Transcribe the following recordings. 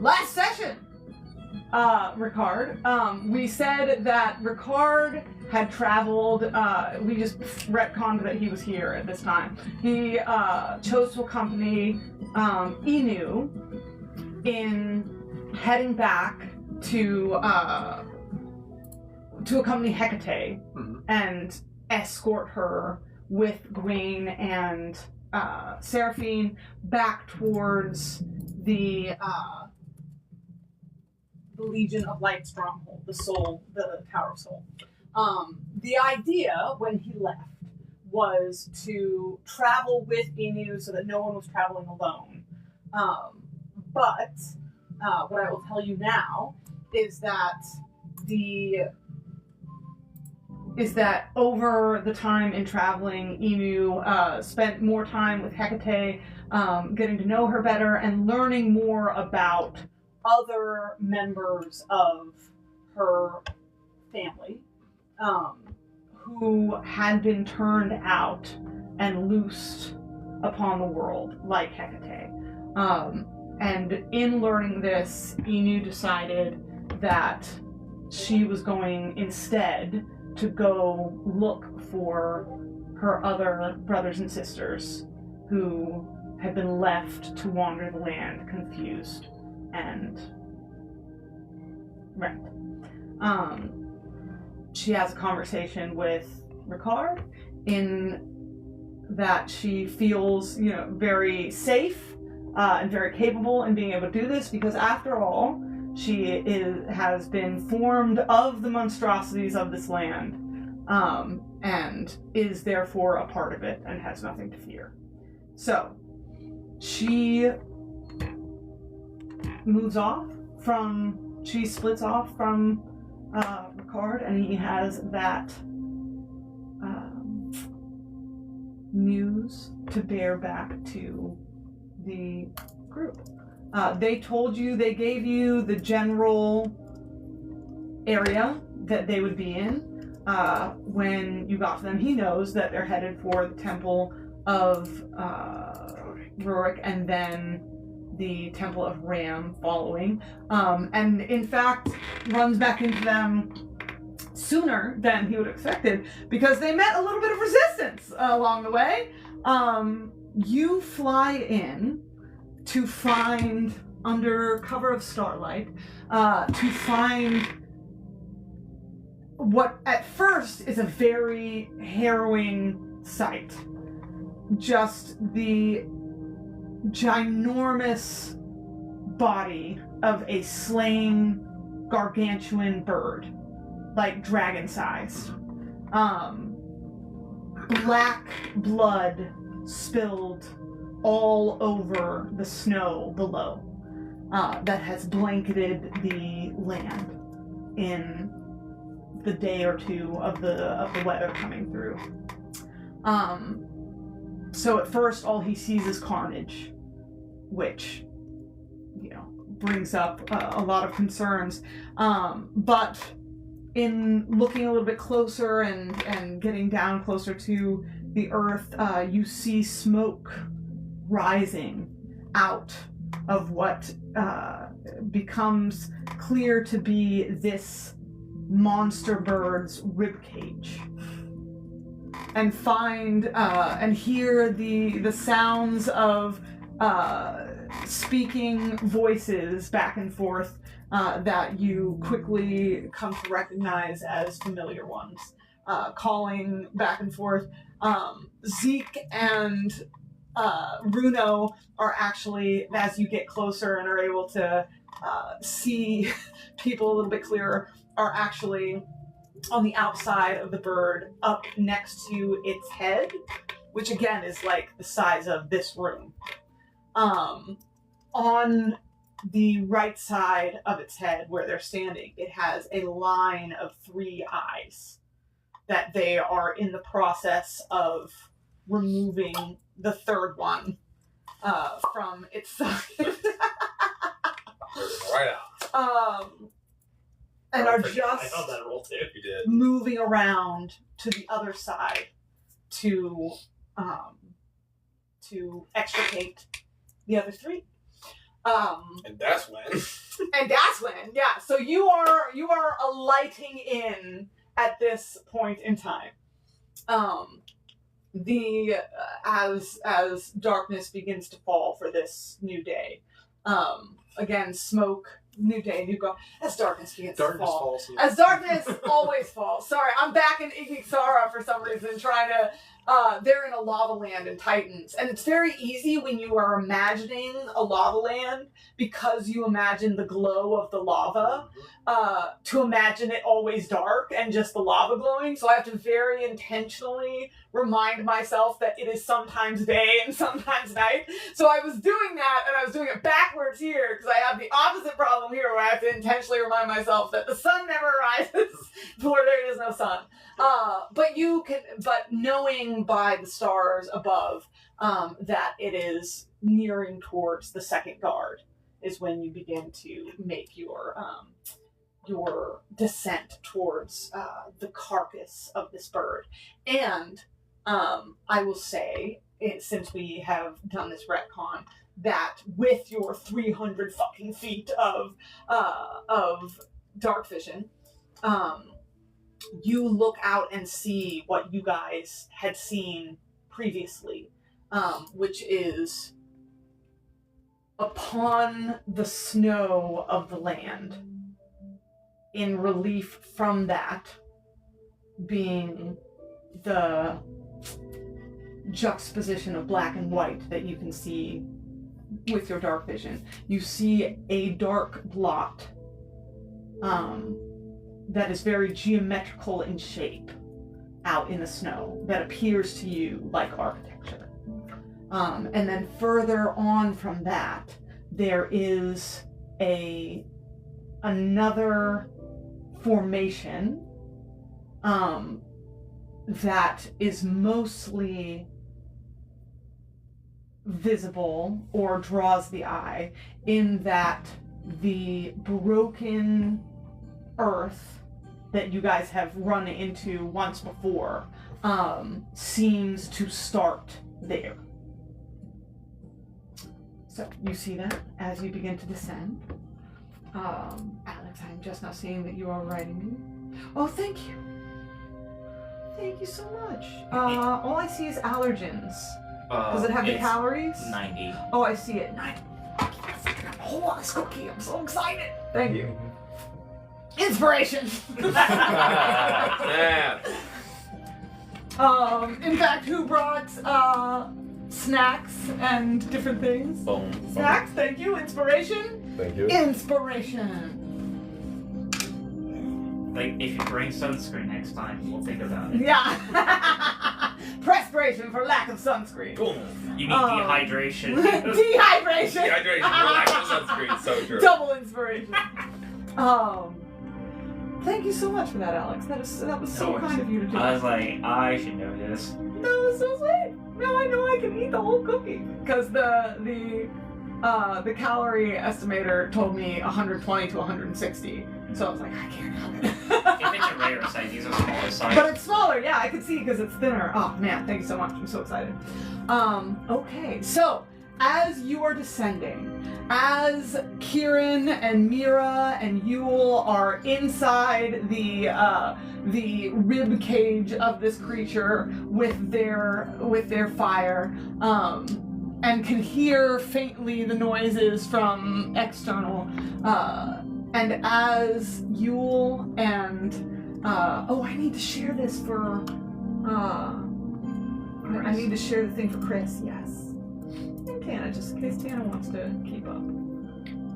last session, Ricard, we said that Ricard had traveled, we just retconned that he was here at this time. He chose to accompany Inu in heading back to accompany Hecate and escort her with Gwaine and Seraphine back towards the Legion of Light stronghold, the Tower of Soul. The idea when he left was to travel with Inu so that no one was traveling alone. But what I will tell you now is that over the time in traveling, Inu spent more time with Hecate, getting to know her better and learning more about other members of her family who had been turned out and loosed upon the world, like Hecate. And in learning this, Inu decided that she was going instead to go look for her other brothers and sisters who had been left to wander the land confused and wrecked. She has a conversation with Ricard in that she feels, very safe and very capable in being able to do this because after all, she has been formed of the monstrosities of this land, and is therefore a part of it and has nothing to fear. So, she splits off from Ricard, and he has that news to bear back to the group. They gave you the general area that they would be in when you got to them. He knows that they're headed for the Temple of Rizzk and then the Temple of Ram following. And in fact, runs back into them sooner than he would have expected because they met a little bit of resistance along the way. You fly in to find, under cover of starlight, to find what at first is a very harrowing sight. Just the ginormous body of a slain gargantuan bird, like dragon-sized. Black blood spilled all over the snow below that has blanketed the land in the day or two of the weather coming through. So at first, all he sees is carnage, which, brings up a lot of concerns. But in looking a little bit closer and getting down closer to the earth, you see smoke rising out of what becomes clear to be this monster bird's ribcage. And find and hear the sounds of speaking voices back and forth that you quickly come to recognize as familiar ones, calling back and forth. Zeek and Bruno are actually, as you get closer and are able to see people a little bit clearer, are actually on the outside of the bird, up next to its head, which again is like the size of this room. On the right side of its head, where they're standing, it has a line of 3 eyes that they are in the process of removing the third one from its side. Right out. And are just I thought that roll too. You did. Moving around to the other side to extricate the other 3. And that's when. And that's when, yeah. So you are alighting in at this point in time. As darkness begins to fall for this new day. Again, smoke, new day, new go. As darkness begins to fall. As darkness always falls. Sorry, I'm back in Igixara for some reason, trying to. They're in a lava land in Titans, and it's very easy when you are imagining a lava land because you imagine the glow of the lava, to imagine it always dark and just the lava glowing. So I have to very intentionally remind myself that it is sometimes day and sometimes night. So I was doing that, and I was doing it backwards here because I have the opposite problem here where I have to intentionally remind myself that the sun never rises where there is no sun. But knowing by the stars above that it is nearing towards the second guard is when you begin to make your descent towards the carcass of this bird. And I will say, since we have done this retcon, that with your 300 fucking feet of dark vision, you look out and see what you guys had seen previously, which is upon the snow of the land, in relief from that being the juxtaposition of black and white that you can see with your dark vision. You see a dark blot that is very geometrical in shape out in the snow that appears to you like architecture. And then further on from that, there is another formation that is mostly visible or draws the eye in that the broken earth that you guys have run into once before seems to start there. So you see that as you begin to descend. Alex, I'm just now seeing that you are writing me. Oh, thank you. Thank you so much. All I see is allergens. Does it have the calories? 90. Oh, I see it. 90. Oh, this cookie. I'm so excited. Thank you. Inspiration. Yeah. In fact, who brought snacks and different things? Boom. Snacks, thank you. Inspiration. Thank you. Inspiration. Like, if you bring sunscreen next time, we'll think about it. Yeah. Perspiration for lack of sunscreen. Boom. You need dehydration. Dehydration. Dehydration, relax the sunscreen, so true. Double inspiration. Thank you so much for that, Alex. That was so kind of you to do. I was like, I should know this. That was so sweet. Now I know I can eat the whole cookie because the calorie estimator told me 120 to 160. So I was like, I can't have it. If it's a rare size, these are smaller size. But it's smaller, yeah, I can see because it's thinner. Oh man, thank you so much. I'm so excited. Okay, so as you are descending, as Kieran and Mira and Yule are inside the rib cage of this creature with their fire, and can hear faintly the noises from external, and as Yule and I need to share this for I need to share the thing for Chris, yes. And Tana, just in case Tana wants to keep up.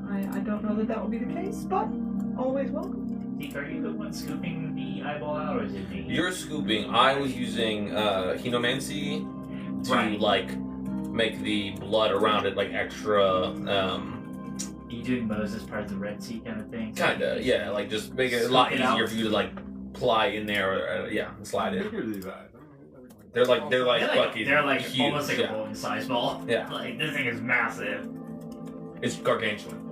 I don't know that will be the case, but always welcome. Zeek, are you the one scooping the eyeball out, or is it me? You're scooping. I was using henomancy to like make the blood around it like extra. You doing Moses part of the Red Sea kind of thing? Kinda, yeah. Like just make it a lot easier for you to like ply in there. Slide it. They're like fucking huge. almost like a bowling size ball. Yeah. Like this thing is massive. It's gargantuan.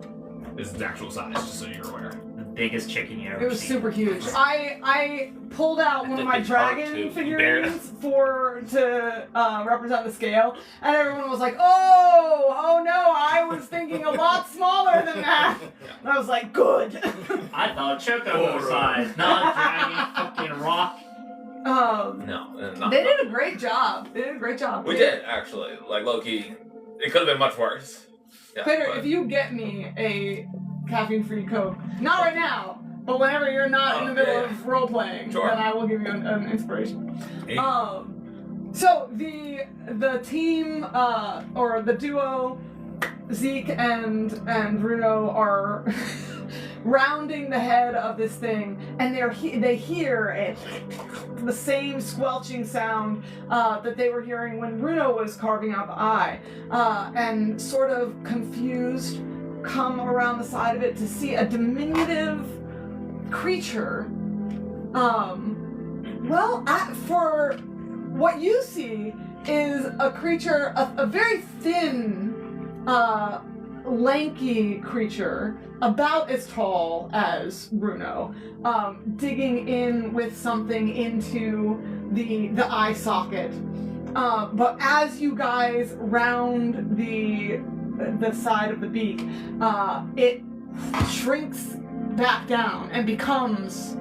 It's the actual size, just so you're aware. biggest chicken you ever It was seen. super huge. I pulled out one of my dragon figurines to represent the scale, and everyone was like, "Oh no! I was thinking a lot smaller than that." And I was like, "Good." I thought chocobo size, not dragon fucking rock. No, they did a great job. We did actually, like low-key. It could have been much worse. Yeah, Peter, if you get me a caffeine-free Coke, not right now, but whenever you're not in the middle of role-playing, then I will give you an inspiration. Hey. So the team, or the duo, Zeek and Bruno are rounding the head of this thing, and they hear the same squelching sound that they were hearing when Bruno was carving out the eye, and sort of confused, come around the side of it to see a diminutive creature. For what you see is a creature, a very thin, lanky creature, about as tall as Bruno, digging in with something into the eye socket. But as you guys round the side of the beak, it shrinks back down and becomes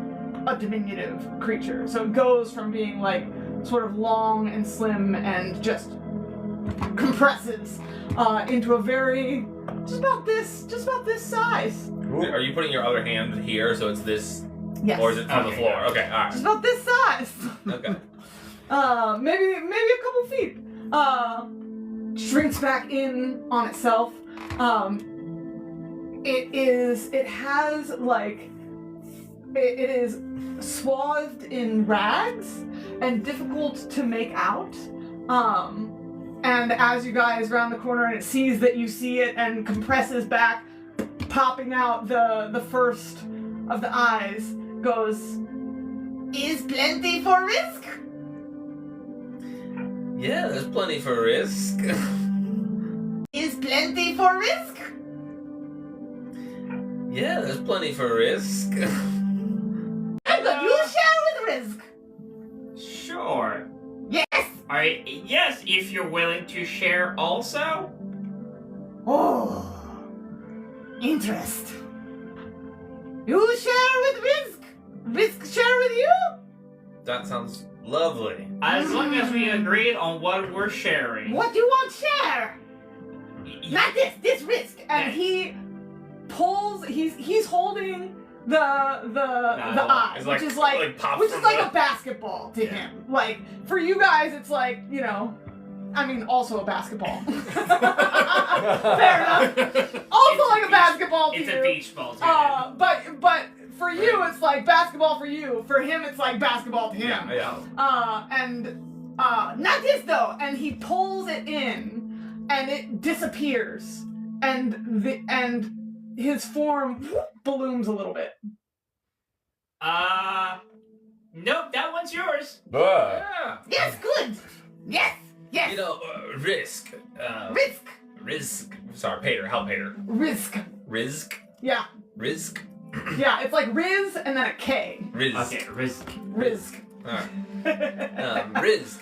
a diminutive creature. So it goes from being like sort of long and slim and just compresses into a very just about this size. Are you putting your other hand here so it's this? Yes. Or is it on the floor? Yeah. Okay, alright. Just about this size. Okay. Maybe a couple feet. Shrinks back in on itself. It is swathed in rags and difficult to make out. And as you guys round the corner and it sees that you see it and compresses back, popping out the first of the eyes, goes, "Is plenty for Rizzk?" Yeah, there's plenty for Rizzk. Is plenty for Rizzk? Yeah, there's plenty for Rizzk. And good, you share with Rizzk. Sure. Yes. Alright, yes, if you're willing to share also. Oh, interest. You share with Rizzk. Rizzk share with you. That sounds lovely. As long as we agreed on what we're sharing. What do you want share? Not this Rizzk. And he pulls. He's holding the eye, It's which is like a basketball to him. Like for you guys, it's like, you know, I mean, also a basketball. Fair enough. Also like a basketball to you. It's a beach ball too. But for you, it's like basketball for you. For him, it's like basketball to him. Yeah. And not this though. And he pulls it in, and it disappears, and his form balloons a little bit. Nope, that one's yours. Yeah. Yes, good. Yes. You know, Rizzk. Rizzk. Sorry, Pater. Help Pater. Rizzk. Rizzk. Yeah. Rizzk. Yeah, it's like Riz and then a K. Rizzk. Okay, Rizzk. Rizzk. Alright. Rizzk.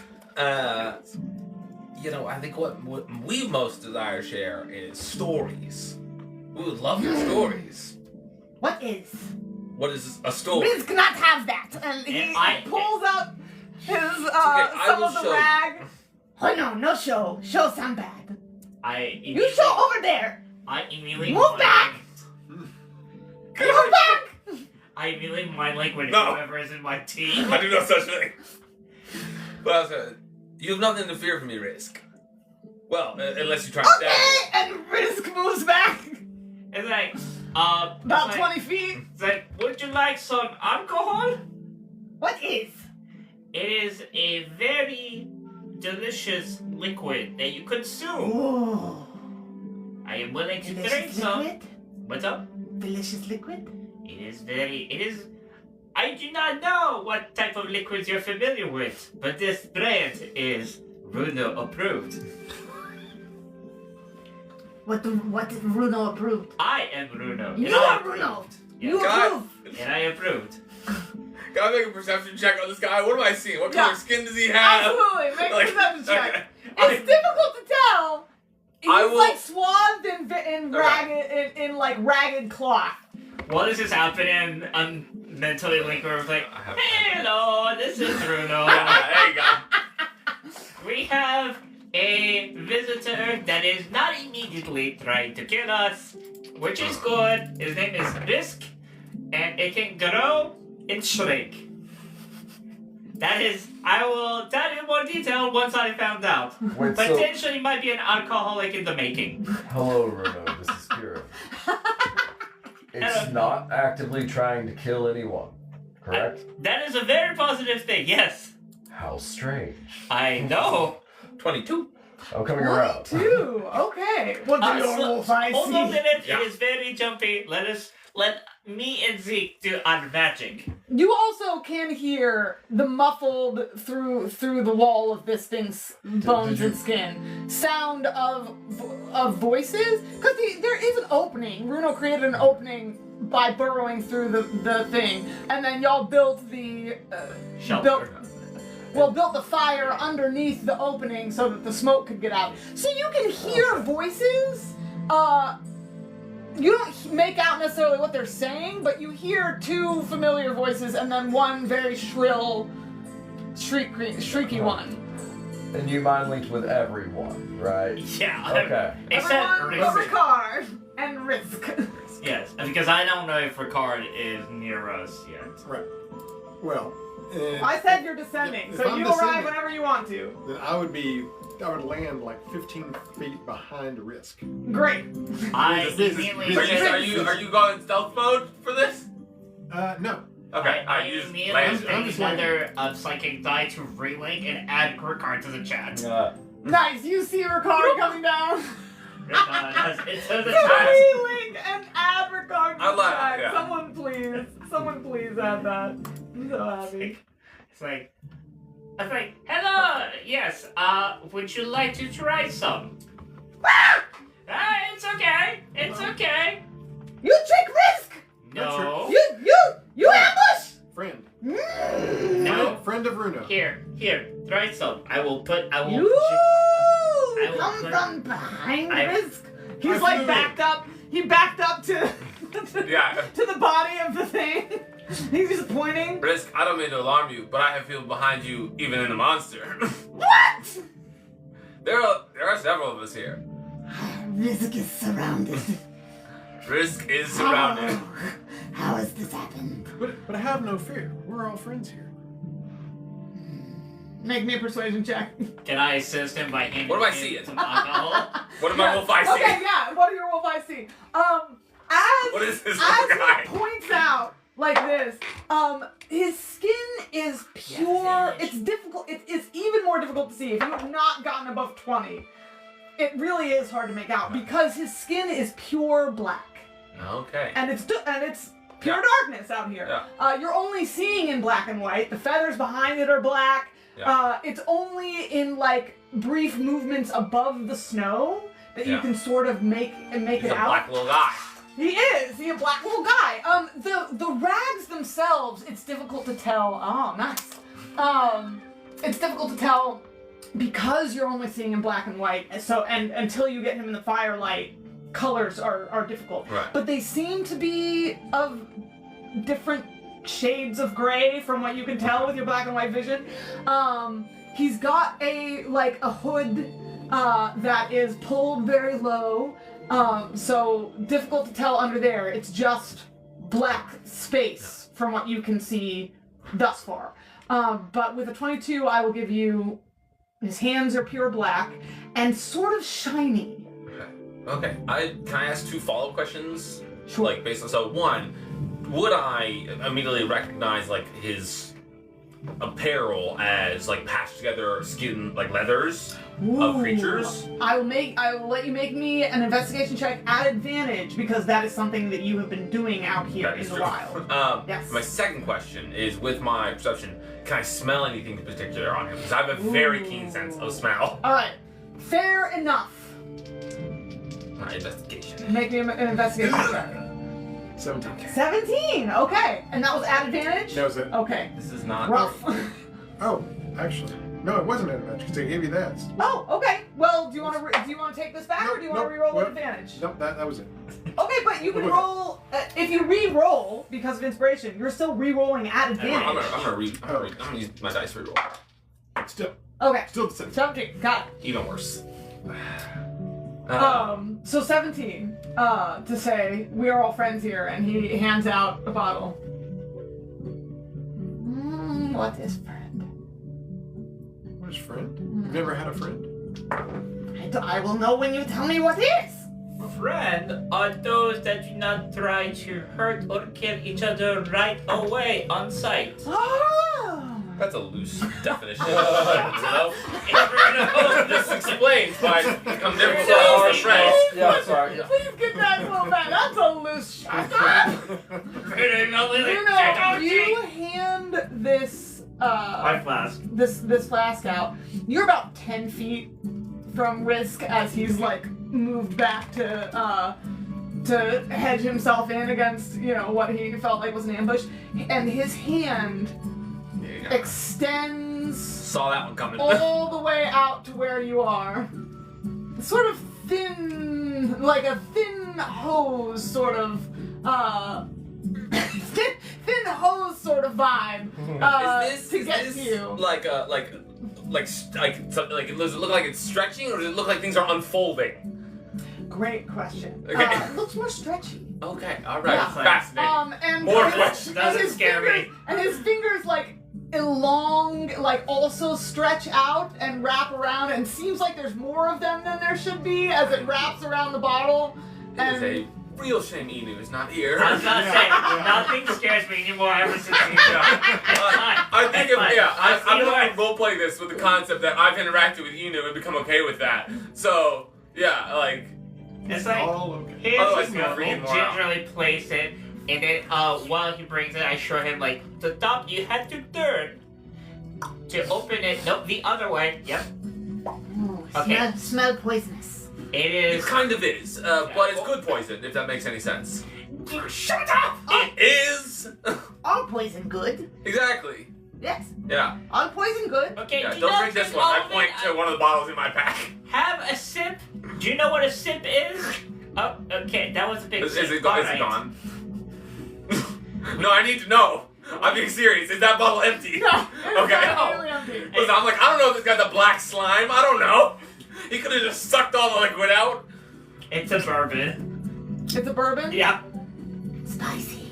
You know, I think what we most desire to share is stories. We would love your stories. What is? What is a story? Riz cannot have that. And he pulls out his some of the rag. Oh no show. Show some bad. You show over there. I immediately move back. Move back. I immediately mind liquid whoever is in my team. I do no such thing. But you have nothing to fear from me, Rizzk. Well, unless you try to stab me. And Rizzk moves back. It's like, about 20 feet. It's like, would you like some alcohol? What is? It is a very delicious liquid that you consume. Ooh. I am willing to Delicious drink some. liquid? What's up? Delicious liquid? It is, I do not know what type of liquids you're familiar with, but this brand is Bruno approved. What is Bruno approved? I am Bruno. You are Bruno. You God. approve. And I approved. Gotta make a perception check on this guy. What am I seeing? What color skin does he have? Absolutely. Make Like, a perception check. okay. It's difficult to tell. He's I will- like swathed in ragged in like ragged cloth. While this is happening, I'm mentally linked where I was like, I have- hello, this is Bruno. There you go. We have a visitor that is not immediately trying to kill us, which is good. His name is Rizzk, and it can grow and shrink. That is, I will tell you more detail once I found out. Wait, so Potentially might be an alcoholic in the making. hello, Bruno. This is Kira. It's not actively trying to kill anyone, correct? That is a very positive thing, yes. How strange. I know. 22. I'm coming around. 22. Okay. What do your wolf eyes Hold on a see? minute, Yeah. it is very jumpy. Let me and Zeek do our magic. You also can hear the muffled through the wall of this thing's bones you- and skin sound of voices, because there is an opening. Bruno created an opening by burrowing through the thing, and then y'all built the Shelter. built the fire underneath the opening so that the smoke could get out. So you can hear voices. You don't make out necessarily what they're saying, but you hear two familiar voices and then one very shrill, shrieky one. And you mind linked with everyone, right? Yeah. Okay. Except Everyone but Rizzk. Ricard and Rizzk. Yes, because I don't know if Ricard is near us yet. Right. Well, I said you're descending, If so I'm you arrive descending- whenever you want to. then I would land like 15 feet behind Rizzk. Great. I Business- immediately business- Are you going stealth mode for this? No. Okay, I I use immediately land. I'm take just another psychic die to relink and add Ricard to the chat. Nice. You see Ricard coming down. It's to the You chat. relink and add Ricard to I the like- chat. yeah. Someone please add that. I'm so happy. It's like, I was like, hello, yes, would you like to try some? It's okay, it's okay. You trick Rizzk! No. You ambush! Friend. No. Friend of Runo. Here, try some. I will. You I will come put- from behind I- Rizzk. He's I like flew backed up. He backed up to Yeah. to the body of the thing. He's just pointing. Rizzk, I don't mean to alarm you, but I have people behind you, even in the monster. What? there are several of us here. Rizzk is surrounded. Rizzk is surrounded. How has this happened? But have no fear. We're all friends here. Make me a persuasion check. Can I assist him by handing What do I him see? some alcohol? What am I wolf I see? Okay, yeah. What do your wolf eyes see? What is this as little guy? he points out like this, his skin is pure. It's difficult. It's even more difficult to see if you have not gotten above 20. It really is hard to make out because his skin is pure black, Okay. and it's pure Yeah. darkness out here. Yeah. You're only seeing in black and white. The feathers behind it are black. Yeah. It's only in like brief movements above the snow that you Yeah. can sort of make He's it a out. black little guy. He is. He's a black little guy. The rags themselves, it's difficult to tell. Oh, nice. It's difficult to tell because you're only seeing in black and white. So, and until you get him in the firelight, colors are difficult. Right. But they seem to be of different shades of gray from what you can tell with your black and white vision. He's got a hood that is pulled very low. So difficult to tell under there. It's just black space from what you can see thus far. But with a 22, I will give you his hands are pure black and sort of shiny. Okay. Can I ask 2 follow-up questions? Sure. Like based on one, would I immediately recognize like his apparel as like patched together skin like leathers of creatures? I will let you make me an investigation check at advantage because that is something that you have been doing out here That in is the true. wild. Yes. My second question is with my perception, can I smell anything in particular on him? Because I have a very keen sense of smell. All right, fair enough. My investigation. Make me an investigation check. 17. 17. Okay, and that was at advantage. That was it. Okay. This is not. Rough. Oh, actually, no, it wasn't an advantage because I gave you that. Oh, okay. Well, do you want to take this back, or do you want to re-roll with advantage? Nope, that was it. Okay, but you can roll if you re-roll because of inspiration. You're still re-rolling at advantage. I'm gonna use my dice reroll. Still Okay. the same. 17. Got it. Even worse. So 17. To say we are all friends here, and he hands out a bottle. What is friend? What is friend? You've never had a friend? I will know when you tell me what is. Friend are those that do not try to hurt or kill each other right away on sight. Oh. That's a loose definition. This This explains why it comes different No, for no. friends. Yeah, sorry. Yeah. Please get that little back. That's a loose shot. You hand this My flask. this flask out. You're about 10 feet from Rizzk as he's like moved back to hedge himself in against what he felt like was an ambush, and his hand There you go. extends Saw that one coming. all the way out to where you are. Sort of thin, like a thin hose sort of thin hose sort of vibe to get to you. Like something like does it look like it's stretching or does it look like things are unfolding? Great question. Okay. It looks more stretchy. Okay, all right, Yeah. fascinating. And More his- questions. and Doesn't his scare fingers, me. And his fingers like like also stretch out and wrap around, and seems like there's more of them than there should be as it wraps around the bottle. It is And a real shame Inu is not here. I was about to say, nothing scares me anymore ever since you go. I think if, I'm going going to roleplay this with the concept that I've interacted with Inu and become okay with that. So, yeah, like, It's like, All okay. here's Otherwise the you're go. freaking more out. Gingerly place it, and then while he brings it, I show him like the top you had to turn to open it. Nope, the other way. Yep, Okay. smell poisonous. it it is. kind of is, but it's good poison, if that makes any sense. Shut up! It is! All poison good. Exactly. Yes. Yeah. All poison good. Okay, Yeah, do don't not drink this drink one. all I of point it. to one of the bottles in my pack. Have a sip. Do you know what a sip is? Oh, okay, that was a big Is sip. it All gone? Is right. it gone? No, I need to know. I'm being serious. Is that bottle empty? No. Okay. Completely empty. Listen, I'm like, I don't know if it's got the black slime. I don't know. He could have just sucked all the liquid out. It's a bourbon. It's a bourbon. Yeah. Spicy.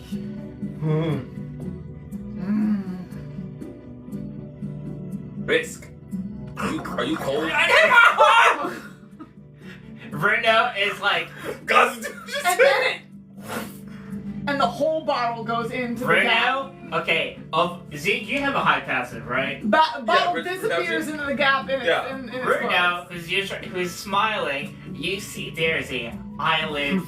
Rizzk. Are you cold? Bruno is like, Constitution. And then it. And the whole bottle goes into the gap. Bruno. Okay, Zeke, you have a high passive, right? Bottle Riz- disappears into the gap in its, Yeah. in its Bruno, clothes. who's smiling, you see there's a eyelid.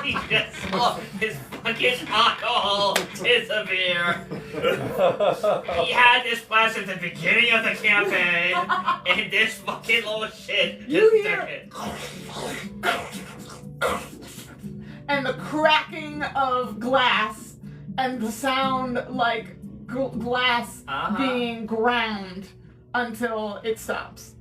He just saw his fucking alcohol disappear. He had this flash at the beginning of the campaign, and this fucking little shit just You took hear- it. And the cracking of glass and the sound like glass being ground until it stops.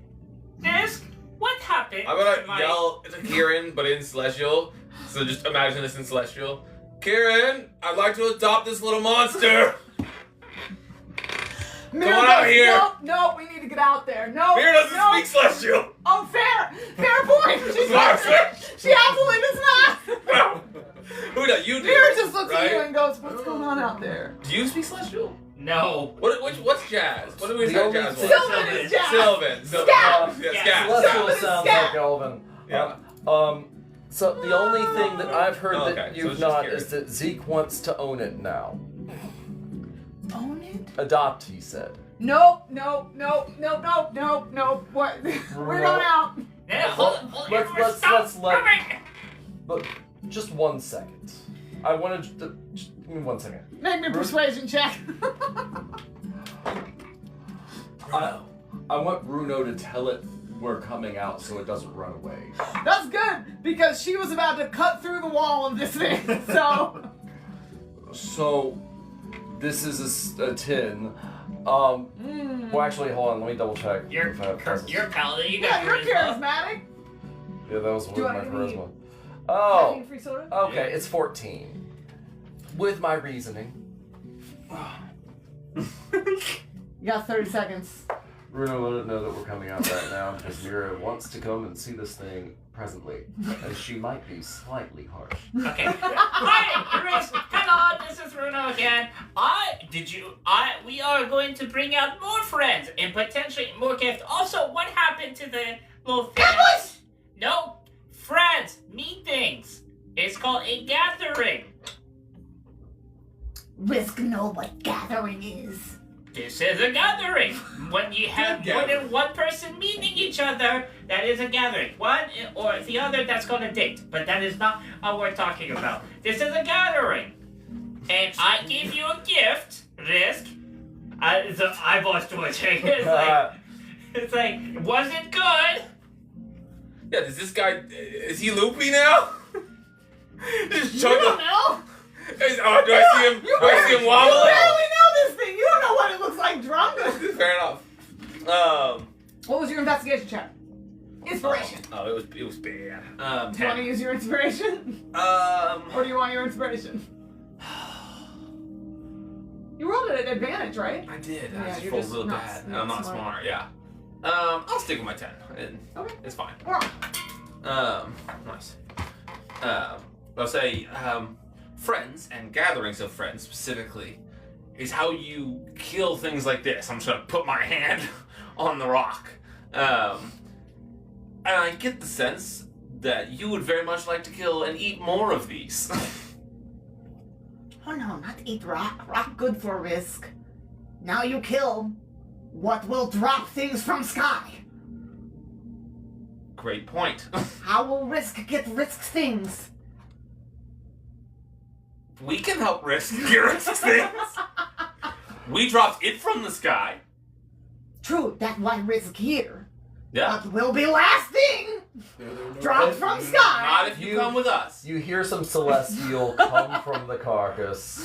Ask what happened. I'm to gonna my- yell to Kieran, but in Celestial. So just imagine this in Celestial. Kieran, I'd like to adopt this little monster. Mira on out goes, here. Nope, we need to get out there. No, Mira doesn't no. speak Celestial. Oh, fair point. She Sorry, doesn't. She absolutely does not. Who does? You do. Mira just looks right? at you and goes, "What's going on out there?" Do you speak Celestial? No. What's Jazz? What do we The say only Jazz thing- was? Sylvan is Jack. Sylvan. Scat. Yeah, Yeah. Scat. Celestial Scat. sounds Scat. like Elven. Yeah. So the only thing that I've heard Oh, that okay. So you've it's just not Kieran. is that Zeke wants to own it now. Own it? Adopt, he said. Nope. What? We're going out. Yeah, hold it. Let's let. Look, just 1 second. I wanted to. Just give me 1 second. Make me a persuasion check. I want Bruno to tell it we're coming out so it doesn't run away. That's good. because she was about to cut through the wall of this thing. So. So, this is a tin. Well, actually, hold on. Let me double check. You're if I have presence. paladin. You Yeah, got you're charisma. charismatic. Yeah, that was with Do my I need- charisma. Oh, Having free soda? okay. It's 14. With my reasoning. You got 30 seconds. Bruno, let it know that we're coming out right now because Mira wants to come and see this thing presently, and she might be slightly harsh. Okay. Hi, Rizzk. Hello, this is Bruno again. We are going to bring out more friends and potentially more gifts. Also, what happened to the little things? No, friends, meetings. It's called a gathering. Rizzk know what gathering is. This is a gathering. When you have more than one person meeting each other, that is a gathering. One or the other, that's called a date. But that is not what we're talking about. This is a gathering. And I give you a gift, Rizzk. The eyeballs twitching. It's like, was it good? Yeah, does this guy, is he loopy now? Just You chug don't know. Do I see him You wobbling? barely know this thing. You don't know what it looks like drunk. Fair enough. What was your investigation check? Inspiration. It was bad. Do you want to use your inspiration? Um, Or do you want your inspiration? You rolled it at advantage, right? I did. Yeah, I just you're rolled just real not- bad. not I'm not smart. smart. Yeah. I'll stick with my 10. Okay. It's fine. Alright. Nice. I'll say, friends and gatherings of friends specifically is how you kill things like this. I'm just gonna put my hand on the rock. And I get the sense that you would very much like to kill and eat more of these. Oh no, not eat rock. Rock good for Rizzk. Now you kill what will drop things from sky. Great point. How will Rizzk get Rizzk's things? We can help Rizzk get Rizzk's things. We dropped it from the sky. True, that's why Rizzk here. Yeah. But will be last thing dropped from sky. Not if you come with us. You hear some celestial come from the carcass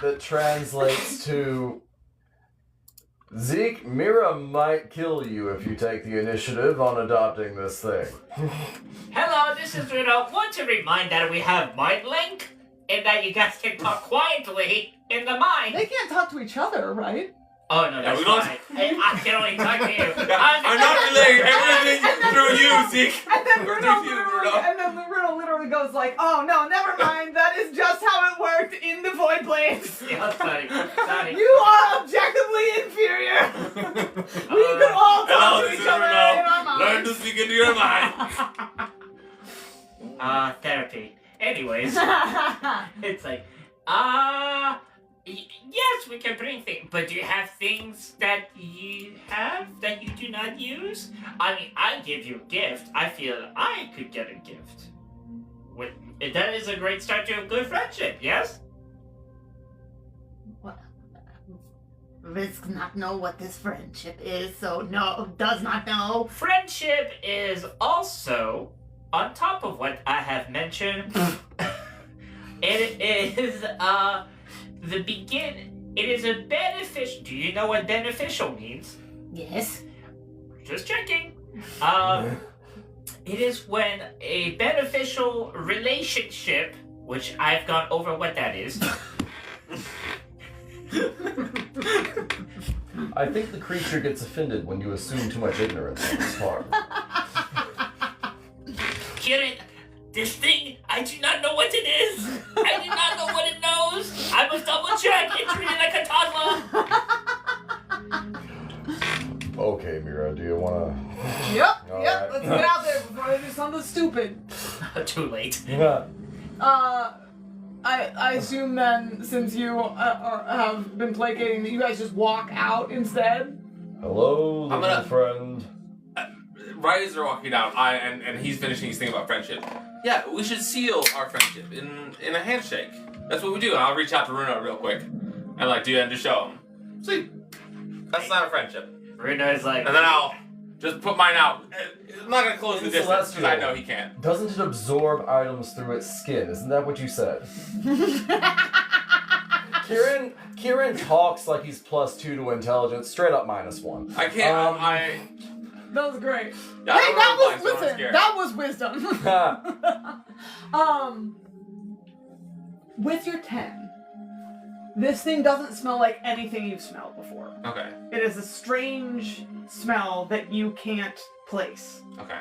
that translates to Zeek, Mira might kill you if you take the initiative on adopting this thing. Hello, this is Bruno. Want to remind that we have mind link and that you guys can talk quietly in the mind. They can't talk to each other, right? Oh no, that's we don't- fine. I can only talk to you. I'm not relaying everything through you, Zeek. And then Bruno. Bruno literally goes like, "Oh no, never mind. That is just how it worked in the void planes. Yeah, sorry. Sorry. You are objectively inferior. We could all talk to each other in our minds." Learn to speak into your mind. Therapy. Anyways, it's like, yes, we can bring things, but do you have things that you have that you do not use? I mean, I give you a gift. I feel I could get a gift. That is a great start to a good friendship, yes? Rizzk not know what this friendship is, so no, does not know. Friendship is also, on top of what I have mentioned, it is, it is a beneficial. Do you know what beneficial means? Yes. Just checking. It is when a beneficial relationship, which I've gone over what that is. I think the creature gets offended when you assume too much ignorance on his part. Kieran, this thing, I do not know what it is. I do not know what it knows. I must double check. It's really like a toddler. Okay, Mira, do you wanna... Yep. All Yep. right. Let's get out there before they do something stupid. Too late. Yeah. I assume then, since you have been placating, that you guys just walk out instead. Hello, I'm little gonna- friend. Right as they're walking out, and he's finishing his thing about friendship. Yeah, we should seal our friendship in a handshake. That's what we do. And I'll reach out to Bruno real quick and do that and just show him. See, that's not a friendship. Bruno is like, And then I'll Just put mine out. I'm not gonna close the In distance because I Celestial. know he can't. Doesn't it absorb items through its skin? Isn't that what you said? Kieran talks like he's +2 to intelligence, straight up -1. I can't. That was great. Yeah, I Hey, don't that know was why, so I'm listen. scared. That was wisdom. With your 10, this thing doesn't smell like anything you've smelled before. Okay. It is a strange smell that you can't place. Okay.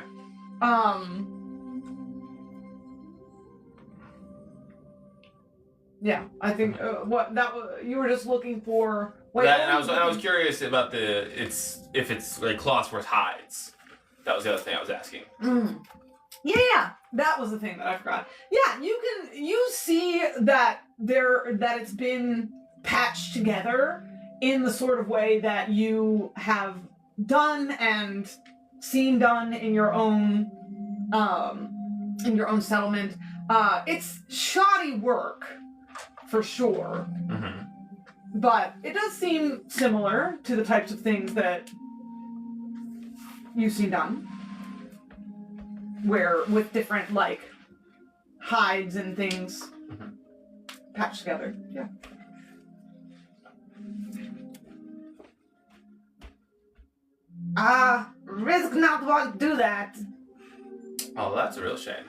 Yeah, I think what that was, you were just looking for. Wait, That, and I was curious about if it's like cloths versus hides. That was the other thing I was asking. Yeah, that was the thing that I forgot. Yeah, you see that it's been patched together in the sort of way that you have done and seen done in your own settlement. It's shoddy work for sure. Mm-hmm. But it does seem similar to the types of things that you've seen done. Where, with different, like, hides and things patched together. Yeah. Rizzk not want to do that. Oh, that's a real shame.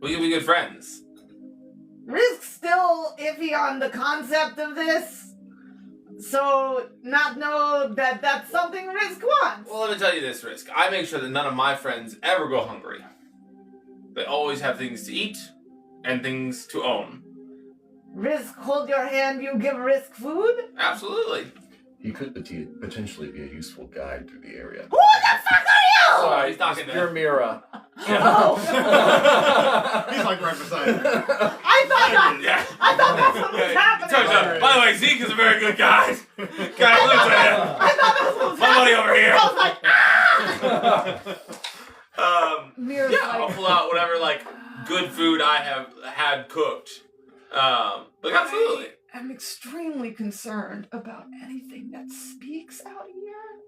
We could be good friends. Rizzk still iffy on the concept of this. So, not know that that's something Rizzk wants. Well, let me tell you this, Rizzk. I make sure that none of my friends ever go hungry. They always have things to eat and things to own. Rizzk, hold your hand, you give Rizzk food? Absolutely. He could potentially be a useful guide through the area. Who the fuck are you? Sorry, he's talking to You're Mira. Oh! He's like right beside him. Yeah. I thought that's what was Turns happening. out, by the way, Zeek is a very good guy. Guy looks at I thought that's what was him. My money happening. over here. I was like, ah! Mira's Yeah, I'll like, pull out whatever like good food I have had cooked. But absolutely. I'm extremely concerned about anything that speaks out here.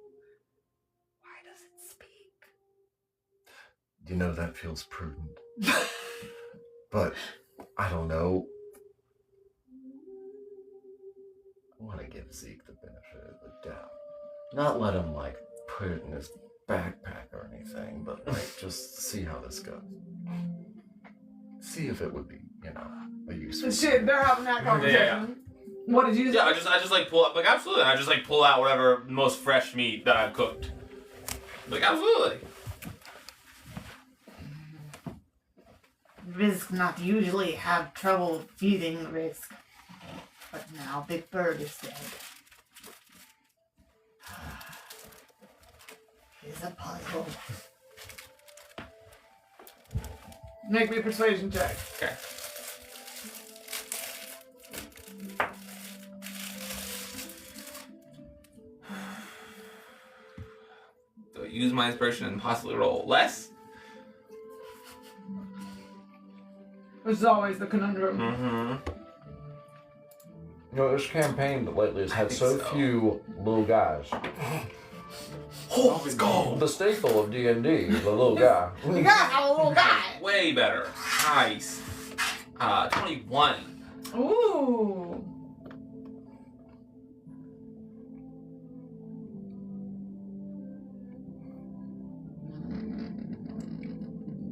Why does it speak? You know, that feels prudent. But, I don't know. I want to give Zeke the benefit of the doubt. Not let him, like, put it in his backpack or anything, but, like, just see how this goes. See if it would be, you know, a useful... Shit, they're having that conversation. Yeah. What did you say? Yeah, I just like pull up like absolutely. I just like pull out whatever most fresh meat that I've cooked. Like absolutely. Rizzk not usually have trouble feeding Rizzk. But now Big Bird is dead. It's a puzzle. Make me a persuasion check. Okay. So use my inspiration and possibly roll less. Which is always the conundrum. Mm-hmm. You know, this campaign lately has had think so so. few little guys. Oh, it's gold. The staple of D&D, the little guy. You gotta have a little guy. Way better. Nice. 21. Ooh.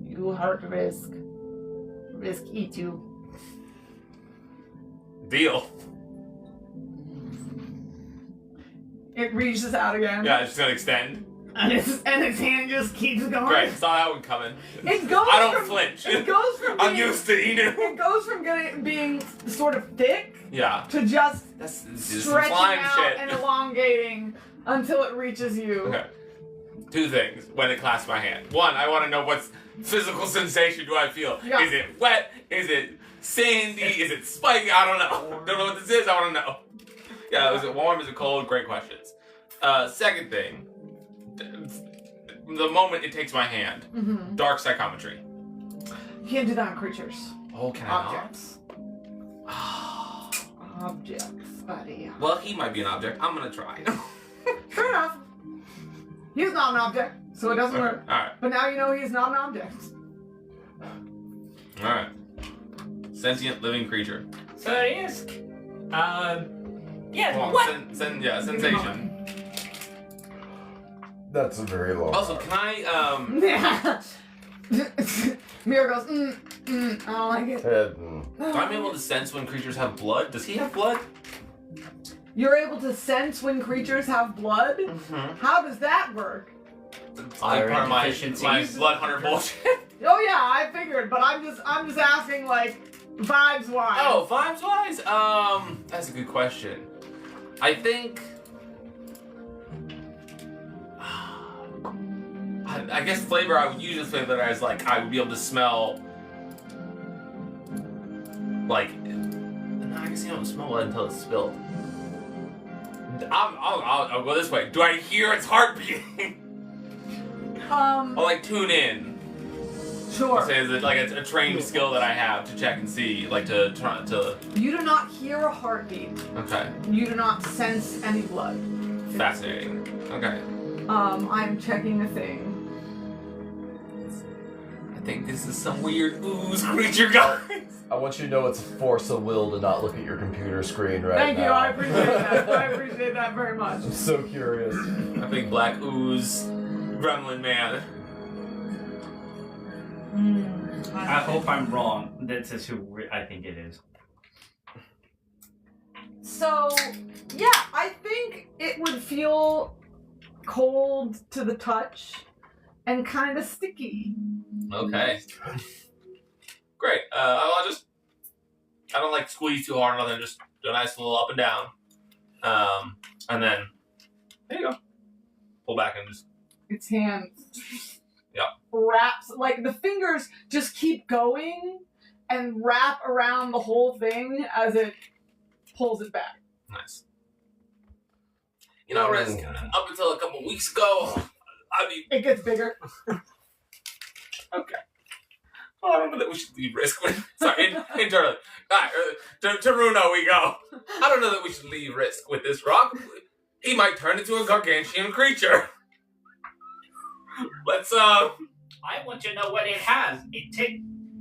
You hurt Rizzk. Rizzk eat you. Deal. It reaches out again. Yeah, it's just gonna extend. And his hand just keeps going. Great. Saw that one coming. It goes I don't from, flinch. It goes from I'm being, used to Inu. it goes from being sort of thick Yeah. to just That's this is some stretching slime out shit. and elongating until it reaches you. Okay. Two things when it clasps my hand. One, I want to know what physical sensation do I feel. Yeah. Is it wet? Is it sandy? Is it spiky? I don't know. Don't know what this is. I want to know. Yeah, is it warm? Is it cold? Great questions. Second thing, the moment it takes my hand, Mm-hmm. dark psychometry. You can't do that on creatures. Oh, can I Objects. Objects, buddy. not? Well, he might be an object. I'm gonna try. Fair enough. He's not an object, so it doesn't work. Alright. But now you know he's not an object. Alright. Sentient living creature. So Rizzk. Yeah. Hold on, What? sensation. That's a very long. Also, can I Yeah. Mira goes, I don't like it. I'm able to sense when creatures have blood? Does he have blood? You're able to sense when creatures have blood? Mm-hmm. How does that work? It's like Iron part of my deficiencies. blood hunter bullshit. Oh yeah, I figured, but I'm just asking like vibes wise. Oh, vibes wise? That's a good question. I think I guess flavor I would usually flavor that as like I would be able to smell like no, I guess you don't smell it until it's spilled. I'll go this way. Do I hear its heart beating? I'll like tune in. Sure. I'll say is it like a trained skill that I have to check and see, like to try to. You do not hear a heartbeat. Okay. You do not sense any blood. Fascinating. Okay. I'm checking a thing. I think this is some weird ooze creature, guys. I want you to know it's a force of will to not look at your computer screen right Thank now. you, I appreciate that. I appreciate that very much. I'm so curious. A big black ooze gremlin man. I hope I'm wrong. This is who I think it is. So, yeah, I think it would feel cold to the touch and kind of sticky. Okay. Great. I don't like squeeze too hard or nothing. Just do a nice little up and down. And then there you go. Pull back and just. Its hands. Yeah. Wraps, like the fingers just keep going and wrap around the whole thing as it pulls it back. Nice. You know, Rizzk, up until a couple weeks ago, It gets bigger. Okay. Well, I don't know that we should leave Rizzk with. Sorry, internally. Alright, to Runo we go. I don't know that we should leave Rizzk with this rock. He might turn into a gargantuan creature. Let's, I want you to know what it has.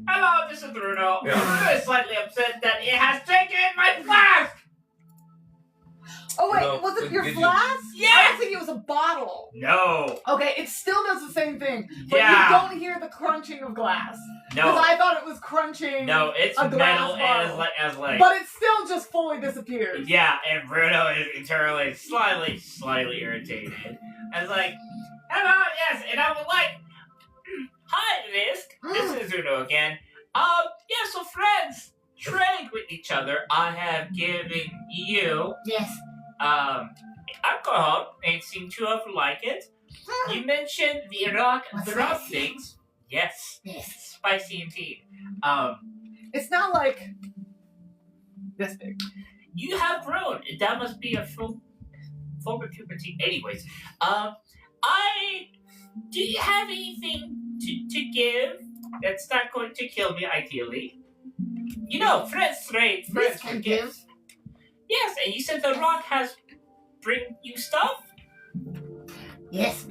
Hello, this is Bruno. Yeah. I'm slightly upset that it has taken my flask! Oh wait, No, was it your did you- flask? I Yes! don't think it was a bottle. No. Okay, it still does the same thing, but Yeah. you don't hear the crunching of glass. Because No. I thought it was crunching. No, it's a glass metal and bottle. as like. But it still just fully disappears. Yeah, and Bruno is internally slightly irritated. I was like, hello, yes, and I was like, hi, Rizzk. This is Bruno again. Yeah, so friends, trade with each other. I have given you, Yes. alcohol and seem to have liked it. You mentioned the rock What's drop spicy? things. Yes, Yes. spicy indeed. It's not like this big. You have grown. That must be a full form of puberty. Anyways, do you have anything to give that's not going to kill me, ideally? You know, friends trade, friends This can forgive. give. Yes, and you said the rock has bring you stuff? Yes.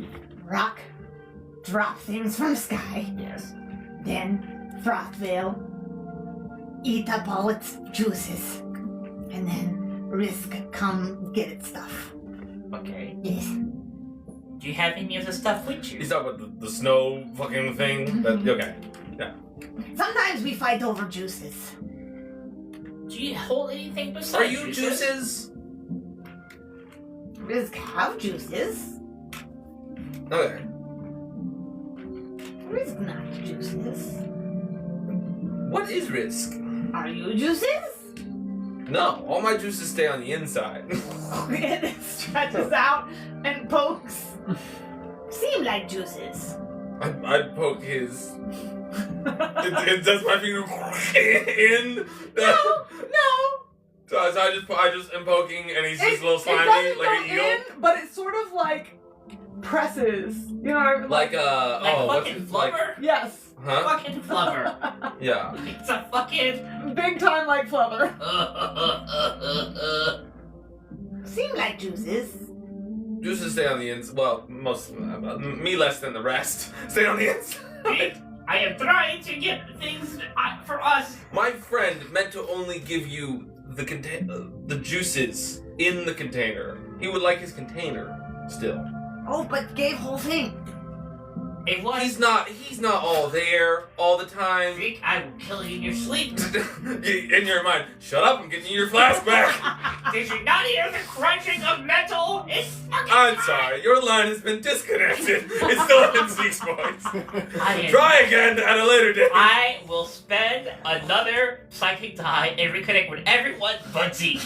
Rock. Drop things from sky. Yes. Then Froth will eat up all its juices. And then Rizzk come get its stuff. Okay. Yes. Do you have any of the stuff with you? he's talking about the snow fucking thing. Okay. Sometimes we fight over juices. Do you hold anything besides Are you juices? Rizzk have juices. Okay. Rizzk not juices. What is Rizzk? Are you juices? No, all my juices stay on the inside. And it stretches out and pokes. Seem like juices. I'd poke his. Does my finger in? No. So I just am poking, and he's just a little It slimy, doesn't like go an eel. in, but it sort of like presses. You know what I mean? Like what's fucking it like? flubber? Yes. Huh? Fucking flubber. Yeah. It's a fucking. Big time like flubber. Seem like juices. Juices stay on the inside. Well, most me less than the rest. Stay on the inside. I am trying to get things for us. My friend meant to only give you the juices in the container. He would like his container still. Oh, but gave whole thing. It was. He's not all there all the time. Zeek, I will kill you in your sleep. In your mind, shut up, I'm getting you your flask back. Did you not hear the crunching of metal? It's fucking I'm hot. sorry, your line has been disconnected. It's still in Zeke's voice. I Try again at a later date. I will spend another psychic die and reconnect with everyone but Zeek.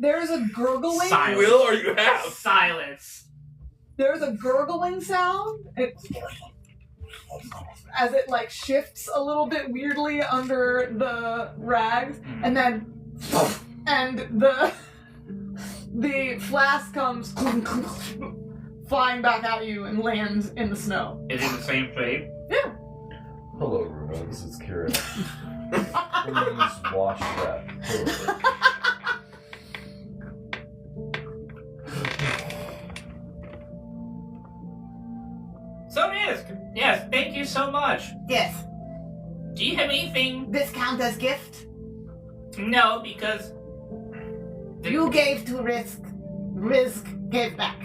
There's a gurgling. Silence. Will or you have? Silence. There's a gurgling sound. As it like shifts a little bit weirdly under the rags, and then and the flask comes flying back at you and lands in the snow. Is it the same shape? Yeah. Hello, Runa. This is Kieran. Please wash that thoroughly. So Rizzk, yes, thank you so much. Yes. Do you have anything? This count as gift? No, because You gave to Rizzk. Rizzk gave back.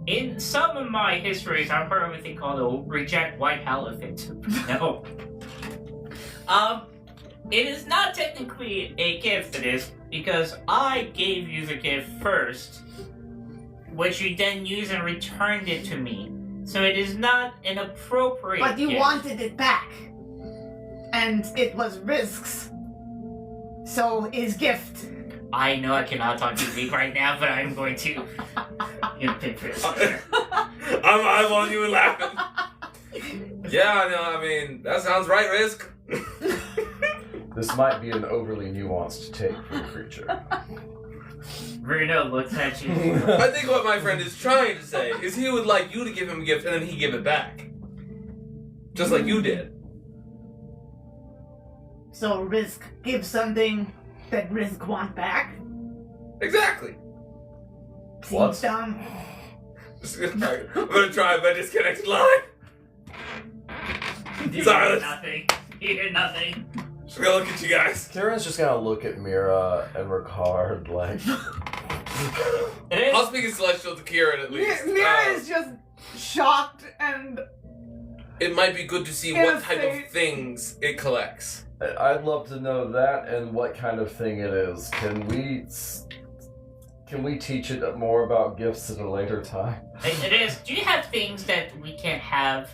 in some of my histories, I've heard of a thing called a reject white elephant. No. It is not technically a gift, it is, because I gave you the gift first, which you then used and returned it to me. So it is not an appropriate But you gift. wanted it back. And it was Rizzk's. So his gift. I know I cannot talk to Zeek right now, but I'm going to. Pick this. I'm eyeballing you and laughing. Yeah, no, I mean, that sounds right, Rizzk. This might be an overly nuanced take for the creature. Bruno looks at you. I think what my friend is trying to say is he would like you to give him a gift and then he give it back. Just like you did. So Rizzk gives something that Rizzk want back. Exactly. What? Seems dumb. I'm gonna try my disconnected line. You Silence. hear nothing. You hear nothing. Just gonna look at you guys. Kieran's just gonna look at Mira and Ricard like... I'll speak in Celestial to Kieran at least. Mira is just shocked and It might be good to see In what a type state- of things it collects. I'd love to know that and what kind of thing it is. Can we teach it more about gifts at a later time? It is. Do you have things that we can't have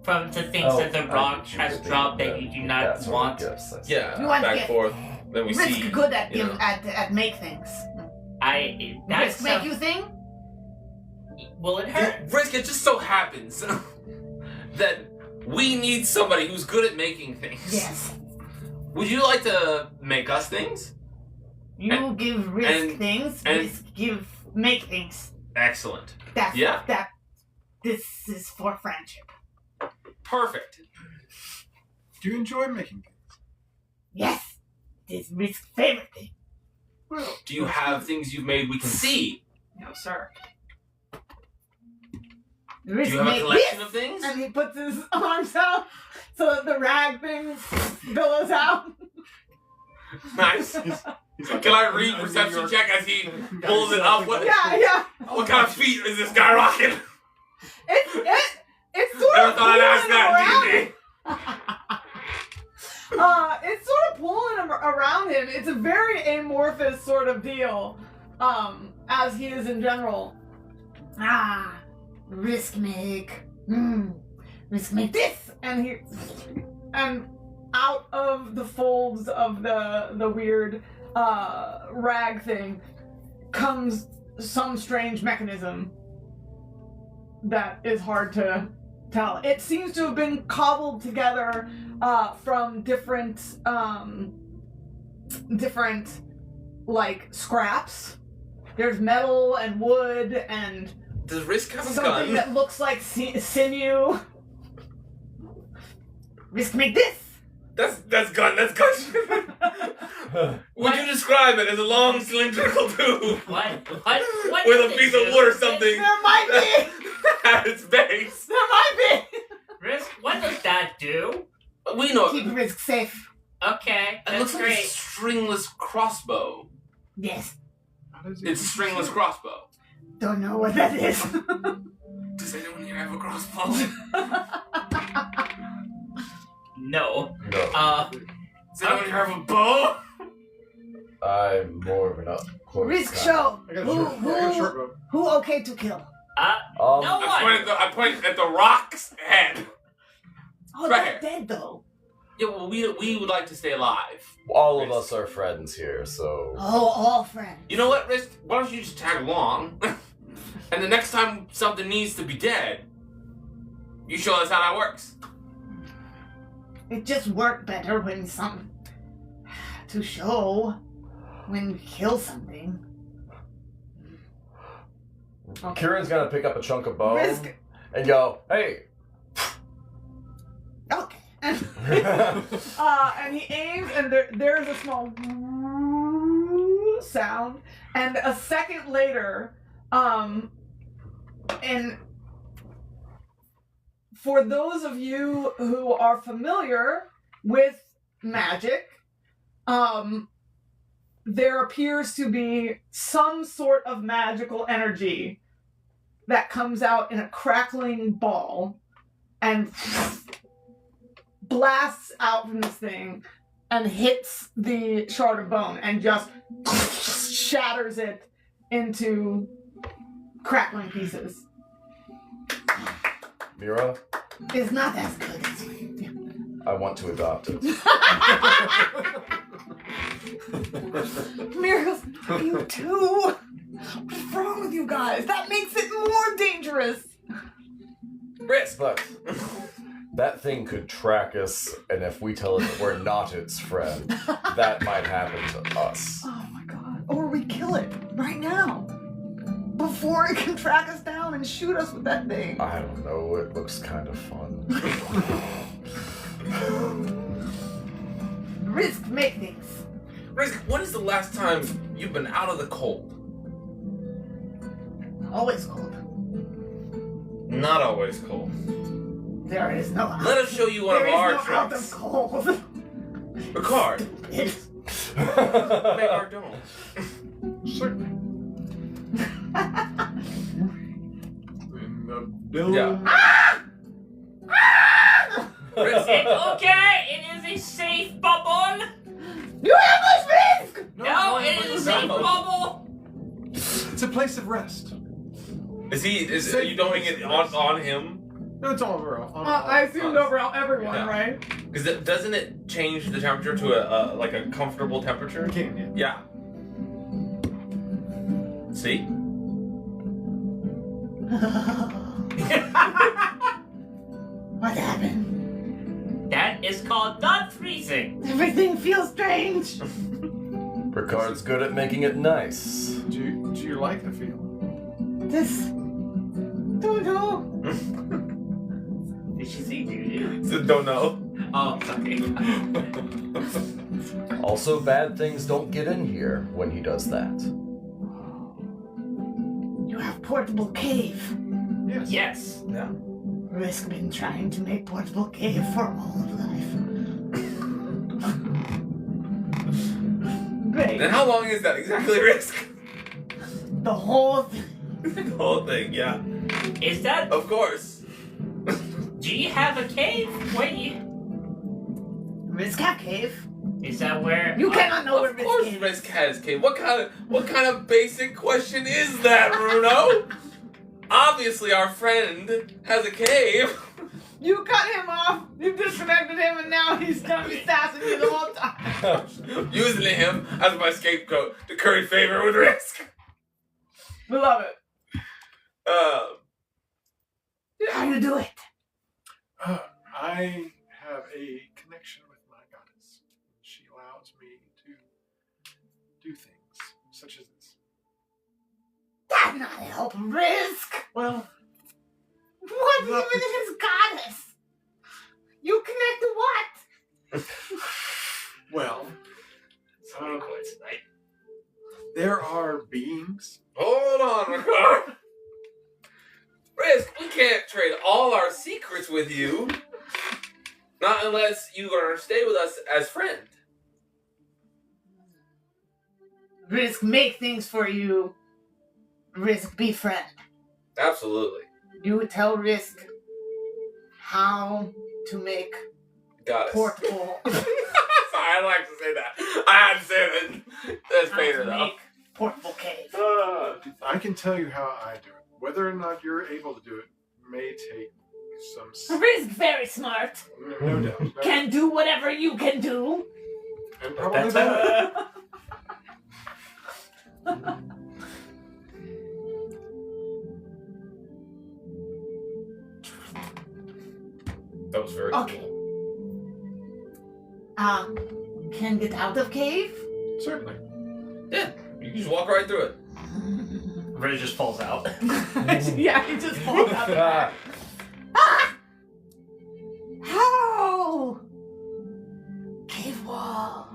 from the things that the I rock get you, has but dropped they- that you do that not sort of want? gifts, I see. Yeah, You want back to and get- forth. Then we see. Rizzk good at you know. at make things. That's Rizzk make you think? Will it hurt? Rizzk, it just so happens that we need somebody who's good at making things. Yes. Would you like to make us things? You give Rizzk and- things, and- Rizzk make things. Excellent. That's Yeah. that. This is for friendship. Perfect. Do you enjoy making things? Yes. This is Rizzk's favorite thing. Do you have things you've made we can see? no, sir. Do Rizzk you have a make collection this. of things? And he puts his arms out so that the rag thing billows out. Nice. He's like, Can I read "I'm a New perception York check as he guy pulls it up? What, Yeah. what kind of feet is this guy rocking? It's sort Never of thought I'd ask pulling that around. in It's sort of pulling him around him. It's a very amorphous sort of deal, as he is in general. Ah, Rizzk make. Rizzk make this. And out of the folds of the weird rag thing comes some strange mechanism that is hard to tell. It seems to have been cobbled together from different like scraps. There's metal and wood and Does Rizzk have a something gun? that looks like sinew. Rizzk make this. That's gun. That's gun. Would you describe it as a long cylindrical tube What with does a it piece do? of wood or something There might be. at its base? There might Rizzk, what does that do? We know be. Keep Rizzk safe. Okay, it looks that's like a great. stringless crossbow. Yes. How does it It's a stringless crossbow. Don't know what that is. Does anyone here have a crossbow? No. No. Does anyone here have a bow? I'm more of an up close. Rizzk guy. show. I got a short bow. Who okay to kill? No I one. pointed at the rock's head. Oh, Right they're dead though. Yeah, well, we would like to stay alive. All of us are friends here, so Oh, all friends. You know what, Rizzk? Why don't you just tag along? And the next time something needs to be dead, you show us how that works. It just worked better when to show when we kill something. Kieran's gonna pick up a chunk of bone Rizzk. and go, "Hey." Okay. And he aims, and there's a small sound, and a second later, and for those of you who are familiar with magic, there appears to be some sort of magical energy that comes out in a crackling ball and blasts out from this thing and hits the shard of bone and just shatters it into crackling pieces. Mira, It's not as good as I want to adopt it. Miracles, you too. What's wrong with you guys? That makes it more dangerous. Rizzk. But that thing could track us, and if we tell it that we're not its friend, that might happen to us. Oh my god. Or we kill it right now. Before it can track us down and shoot us with that thing. I don't know, it looks kind of fun. Rizzk make things. Rizzk, when is the last time you've been out of the cold? Always cold. Not always cold. There is no out. Let us show you one There of is our no out of tricks. cold. Ricard, It- make our dome. Certainly. In the building. Yeah. Rizzk, It's okay. It is a safe bubble. You ambushed Rizzk! No, it is a safe no. bubble. It's a place of rest. are you doing it on him? No, it's all over. I assumed over everyone, Yeah. right? Because doesn't it change the temperature to a comfortable temperature? You can, yeah. Yeah. See? What happened? That is called not freezing. Everything feels strange. Ricard's good at making it nice. Do you like the feel? This. Don't know. Did she say doo-doo? Don't know. Oh, sorry. Also, bad things don't get in here when he does that. You have portable cave. Yes. Yes. Yeah. Rizzk been trying to make portable cave for all of life. Great. Then how long is that exactly, Rizzk? The whole thing. The whole thing, yeah. Is that? Of course. Do you have a cave? Where you? Rizzk have cave. Is that where? You cannot know where Of course Rizzk is. Rizzk has cave. What kind of basic question is that, Bruno? Obviously our friend has a cave. You cut him off, you disconnected him, and now he's gonna be sassing you the whole time. Using him as my scapegoat to curry favor with Rizzk. We love it. How you do it? I have a connection with my goddess. She allows me to do things such as this. That not help Rizzk. Well, What Not even is his goddess? You connect to what? There are beings. Hold on, Ricard. Rizzk, we can't trade all our secrets with you. Not unless you're going to stay with us as friend. Rizzk make things for you. Rizzk be friend. Absolutely. You tell Rizzk how to make Got it. portable. Sorry, I like to say that. I had to say that. That's how Vader, to though. make portable cave. I can tell you how I do it. Whether or not you're able to do it may take some. Rizzk very smart. No doubt. No. Can do whatever you can do. And probably That's better. That was very Okay. Can get out of cave? Certainly. Yeah, you can just walk right through it. Riz just falls out. Yeah, he just falls out the back. How? Cave wall.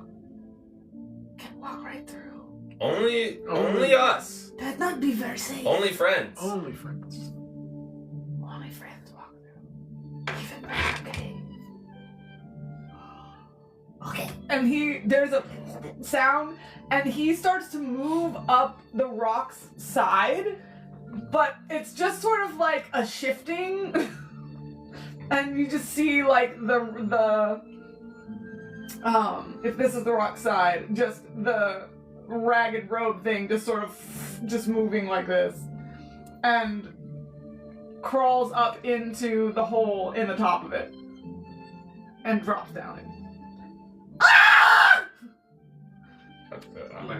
Can walk right through. Only us. That'd not be very safe. Only friends. Only friends. Only friends walk through. Even better cave. Okay. And there's a sound, and he starts to move up the rock's side, but it's just sort of like a shifting, and you just see like the if this is the rock side, just the ragged robe thing just sort of just moving like this, and crawls up into the hole in the top of it, and drops down it.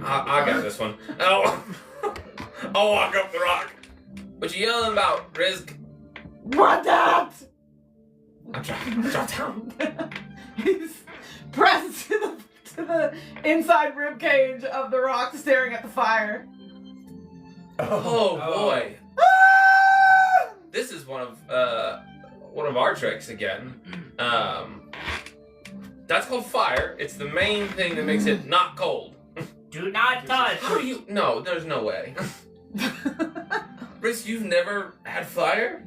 I got this one. I'll walk up the rock. What you yelling about, Rizzk? What that? I'm trying down. He's pressed to the inside rib cage of the rock, staring at the fire. Oh boy. This is one of our tricks again. That's called fire. It's the main thing that makes it not cold. Do not touch. How do you? No, there's no way. Riz, you've never had fire?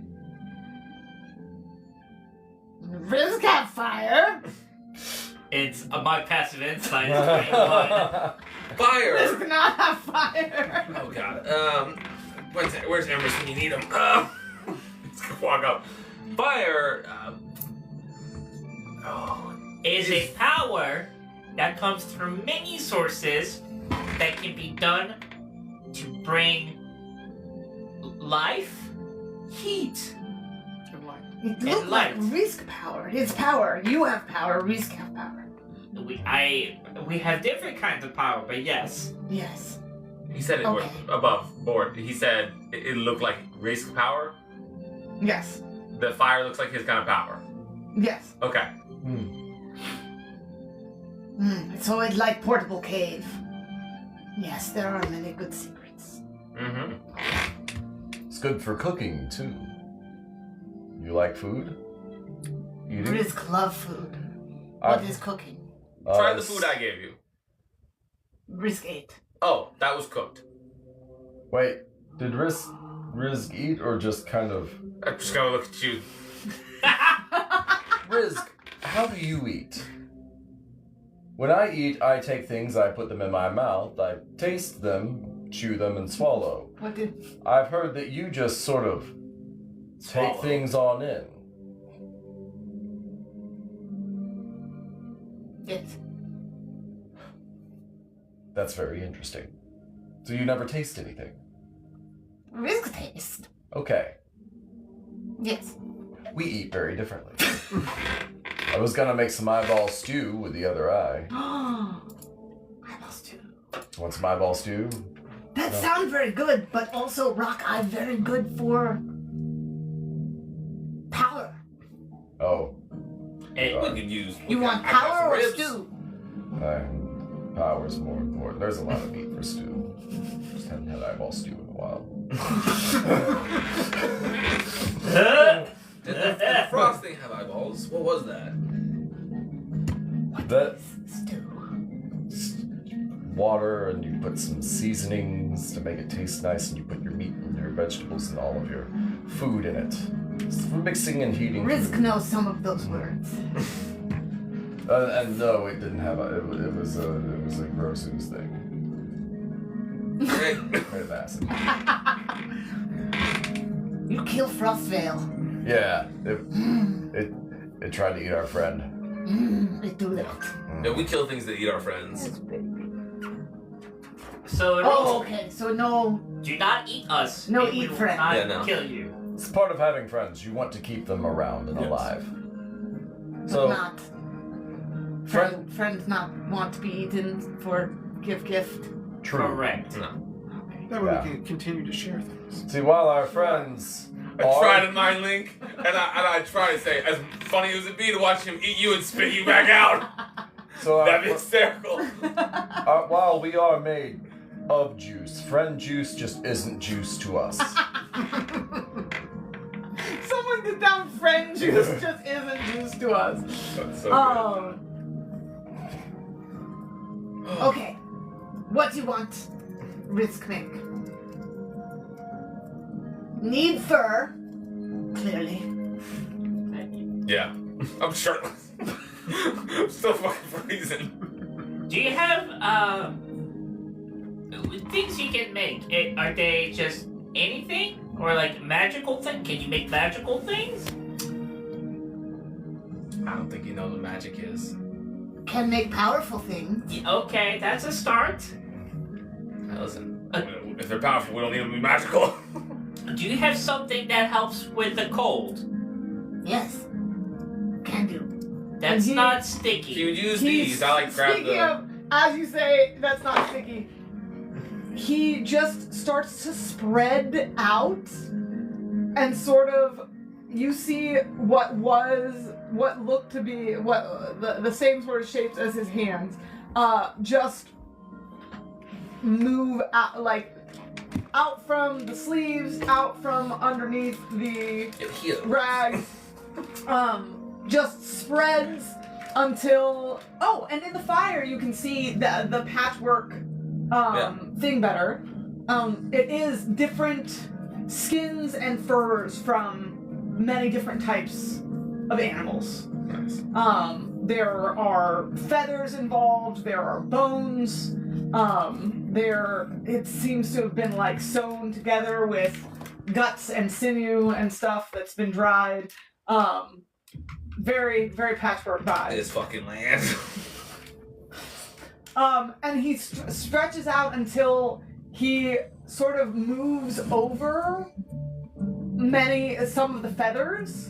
Rizzk have fire. It's my passive insight is 21. Fire. Does not have fire. Oh god. Where's Embers when you need him? Let's walk up. Fire. Is a power that comes through many sources that can be done to bring life, heat. It looks like light. Rizzk power. It's power. You have power. Rizzk have power. We have different kinds of power, but yes. Yes. He said it Okay. above board. He said it looked like Rizzk power. Yes. The fire looks like his kind of power. Yes. Okay. So it's like portable cave. Yes, there are many good secrets. Mm-hmm. It's good for cooking too. You like food? Eating? Rizzk love food. What is cooking? Try the food I gave you. Rizzk ate. Oh, that was cooked. Wait, did Rizzk eat or just kind of? I'm just gonna look at you. Rizzk, how do you eat? When I eat, I take things, I put them in my mouth, I taste them, chew them, and swallow. What did? I've heard that you just sort of take Swallow. things on in. Yes. That's very interesting. So you never taste anything? Rizzk taste. Okay. Yes. We eat very differently. I was gonna make some eyeball stew with the other eye. Eyeball stew. Want some eyeball stew? That No. sounds very good, but also rock eye very good for power. Oh, Hey, We could use. You want power or stew? power's more important. There's a lot of meat for stew. Just haven't had eyeball stew in a while. Did the frost thing have eyeballs? What was that? That Stew. water and you put some seasonings to make it taste nice, and you put your meat and your vegetables and all of your food in it. It's for mixing and heating. Rizzk food. knows some of those words. And no, it didn't have a. It was a gross ooze thing. Great. Made of acid. You kill Frostvale. Yeah, it tried to eat our friend. It do that. Yeah, we kill things that eat our friends. So Oh, okay. So no. do not eat us. No and we eat will friend. not Yeah, no. kill you. It's part of having friends. You want to keep them around and Yes. alive. But So not. Friends not want to be eaten for gift. true. Correct. No. That way Yeah. we can continue to share things. See, while our friends I try to mind link, and I try to say, as funny as it be to watch him eat you and spit you back out. so That'd be hysterical. while we are made of juice, friend juice just isn't juice to us. Someone get down friend juice just isn't juice to us. That's so Okay. What do you want, Rizzk Mink? Need fur. Clearly. good. Yeah. I'm shirtless. I'm still fucking freezing. Do you have things you can make? Are they just anything? Or like magical thing? Can you make magical things? I don't think you know what magic is. Can make powerful things. Okay, that's a start. Now listen, if they're powerful, we don't need them to be magical. Do you have something that helps with the cold? Yes. Can do. That's He- not If sticky. you would use these, I like grab Speaking the. of, as you say, that's not sticky. He just starts to spread out, and sort of, you see what looked to be the same sort of shapes as his hands, just move out, like out from the sleeves, out from underneath the Get healed. rags, just spreads until and in the fire you can see the patchwork thing better. It is different skins and furs from many different types of animals. Nice. There are feathers involved, there are bones, it seems to have been like sewn together with guts and sinew and stuff that's been dried. Very, very patchwork vibe. This fucking land. And he stretches out until he sort of moves over some of the feathers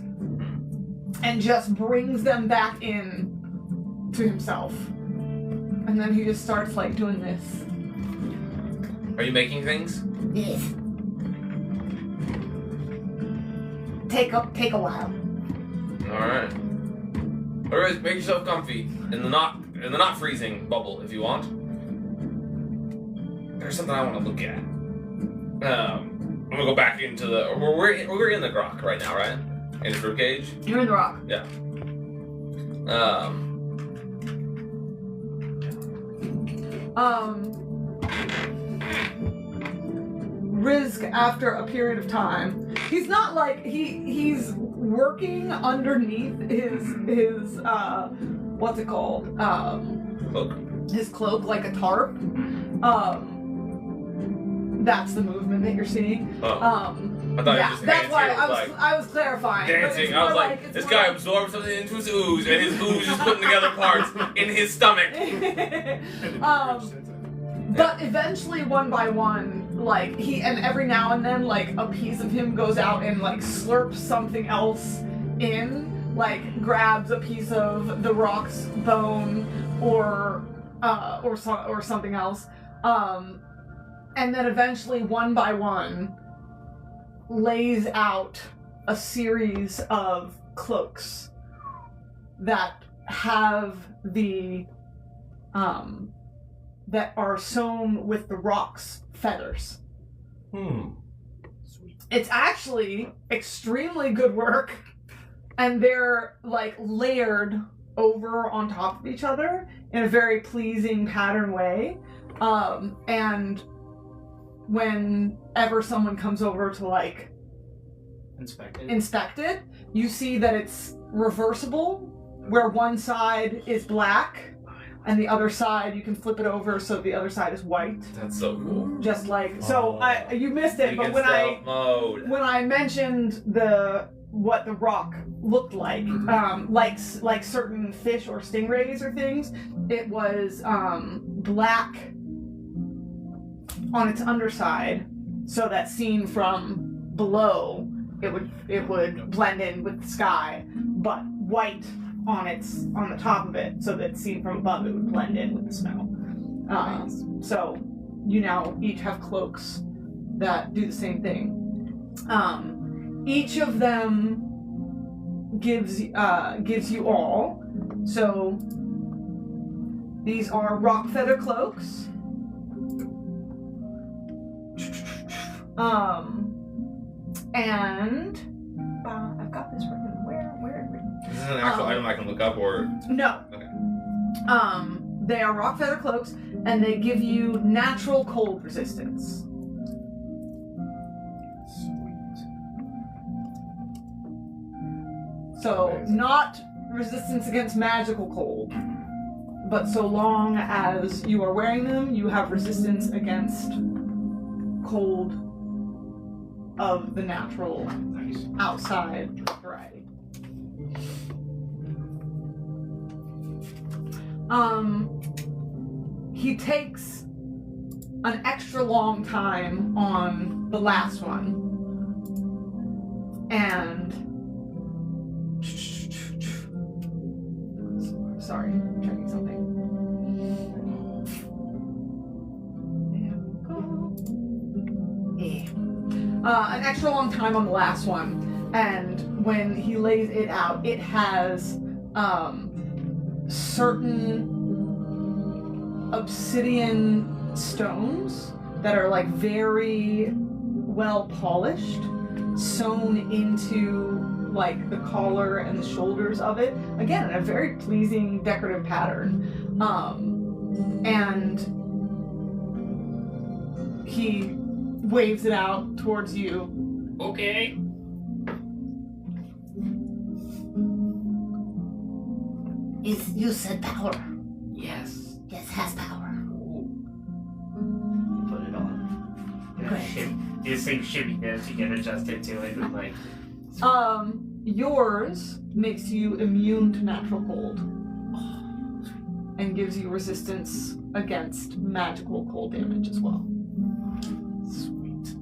and just brings them back in to himself. And then he just starts like doing this. Are you making things? Yes. Take a while. Alright. Alright, make yourself comfy in the not freezing bubble if you want. There's something I want to look at. I'm gonna go back into the. We're in the grok right now, right? In the fruit cage. You're in the rock. Yeah. Rizzk, after a period of time, he's not like he's working underneath his what's it called? Look. His cloak like a tarp. That's the movement that you're seeing. Oh. I thought Yeah, it was just that's hands why here, I was clarifying. but it's dancing. I was more like, it's this more guy absorbed something into his ooze, and his ooze is putting together parts in his stomach. But eventually, one by one, like every now and then, like a piece of him goes out and like slurps something else in, like grabs a piece of the rock's bone or something else, and then eventually, one by one, lays out a series of cloaks that have the that are sewn with the rock's feathers. It's actually extremely good work, and they're like layered over on top of each other in a very pleasing pattern way. And whenever someone comes over to like inspect it, you see that it's reversible, where one side is black and the other side you can flip it over so the other side is white. That's so cool. Just like you missed it, but mode. when I mentioned what the rock looked like, like certain fish or stingrays or things, it was black on its underside, so that seen from below, it would blend in with the sky, but white on the top of it, so that seen from above, it would blend in with the snow. So you now each have cloaks that do the same thing. Each of them gives you all. So these are rock feather cloaks. And I've got this written. Where is it? Is this an actual item I can look up, or No. Okay. They are rock feather cloaks, and they give you natural cold resistance. So, Amazing. not resistance against magical cold, but so long as you are wearing them, you have resistance against cold of the natural outside variety. He takes an extra long time on the last one, and sorry, I'm checking something. An extra long time on the last one, and when he lays it out, it has certain obsidian stones that are like very well polished, sewn into like the collar and the shoulders of it, again in a very pleasing decorative pattern. And he waves it out towards you. Okay. You said power. Yes. Yes, has power. Put it on. Great. This thing shimmy this, you get adjusted to it, and like. Yours makes you immune to natural cold and gives you resistance against magical cold damage as well. Sweet.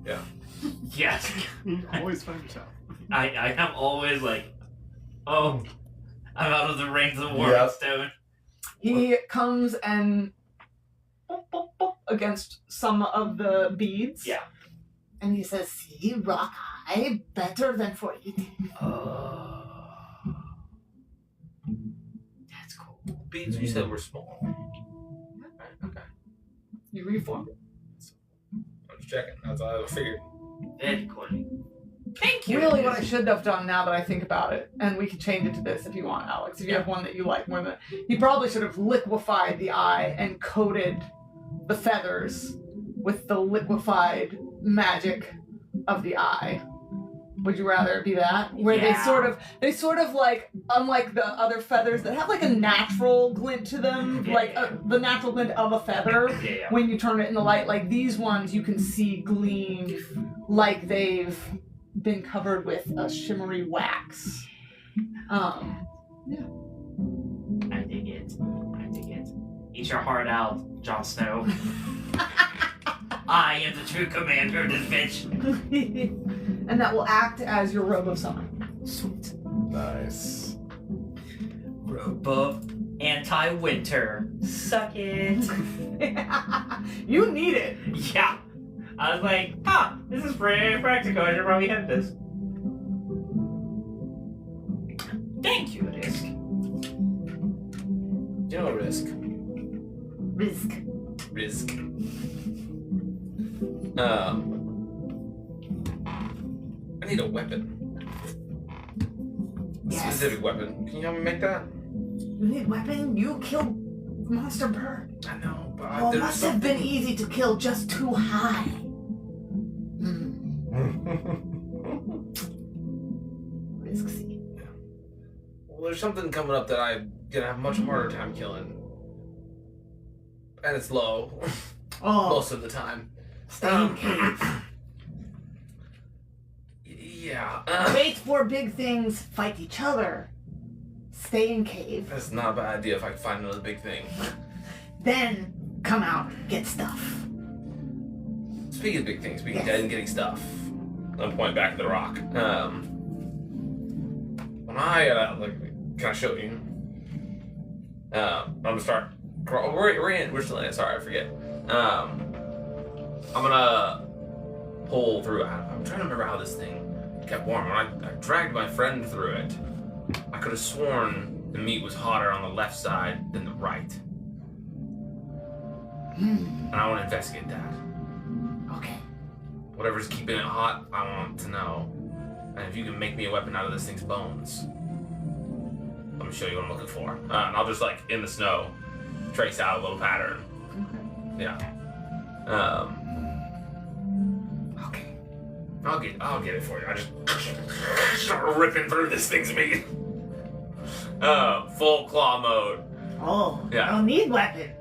Yeah. Yes. You always find yourself. I am always like, oh, I'm out of the range of the warring Yep. stone. He comes and boop, boop, boop, against some of the beads. Yeah. And he says, see, rock high, better than for eating. That's cool. Beads you said were small. Okay. You reform. I'm just checking. That's all I figured. Very cool. Thank you. Really, what I should have done now that I think about it, and we can change it to this if you want, Alex, if you have one that you like more than he probably should have liquefied the eye and coated the feathers with the liquefied magic of the eye. Would you rather it be that? Where Yeah. they sort of like, unlike the other feathers that have like a natural glint to them, Yeah, like yeah. the natural glint of a feather, Yeah. when you turn it in the light, like these ones you can see gleam like they've been covered with a shimmery wax. I dig it. I dig it. Eat your heart out, Jon Snow. I am the true commander of this bitch. And that will act as your robe of summer. Sweet. Nice. Robe of anti-winter. Suck it. You need it. Yeah. I was like, this is pretty practical. I should probably have this. Thank you, Rizzk. You know Rizzk. Rizzk. I need a weapon. A Yes. specific weapon. Can you help me make that? You need weapon? You killed monster bird. I know, but Oh, there's must have been easy to kill, just too high. Risky. Well, there's something coming up that I'm gonna have a much harder time killing. And it's low. Oh, Most of the time. stay in cave. Yeah. Wait for big things, fight each other. Stay in cave. That's not a bad idea if I can find another big thing. Then come out, get stuff. Speaking of big things, speaking of Yes. dead and getting stuff, I'm pointing back at the rock. When I, can I show you? I'm gonna start crawl. We're still in it, sorry, I forget. I'm gonna pull through. I'm trying to remember how this thing kept warm. When I dragged my friend through it, I could have sworn the meat was hotter on the left side than the right. And I want to investigate that. Okay. Whatever's keeping it hot, I want to know. And if you can make me a weapon out of this thing's bones, let me show you what I'm looking for. And I'll just, in the snow, trace out a little pattern. Okay. Yeah. Okay. I'll get it for you. I just start ripping through this thing's meat. Full claw mode. Oh, Yeah. no need weapon.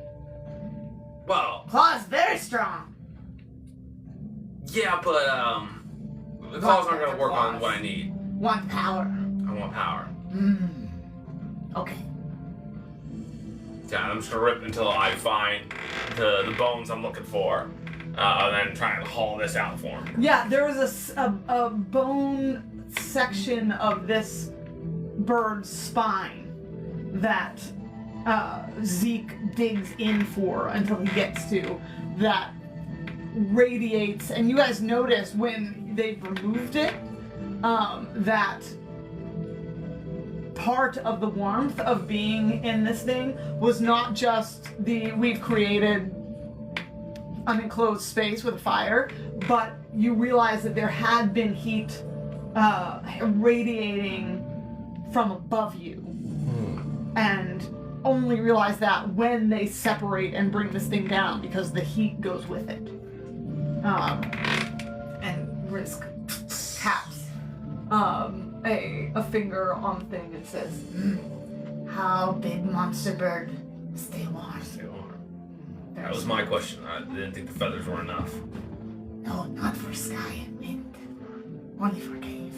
Well, Claw's very strong. yeah, but the claws aren't gonna work on what I need. Want power. I want power. Okay. Yeah, I'm just gonna rip until I find the bones I'm looking for, and then try and haul this out for him. Yeah, there was a bone section of this bird's spine that Zeek digs in for until he gets to that radiates, and you guys notice when they've removed it that part of the warmth of being in this thing was not just we've created an enclosed space with a fire, but you realize that there had been heat radiating from above you, and only realize that when they separate and bring this thing down because the heat goes with it. And Rizzk taps a finger on the thing and says, How big monster bird? Stay warm. Stay warm. That was my question. I didn't think the feathers were enough. No, not for sky and wind. Only for cave.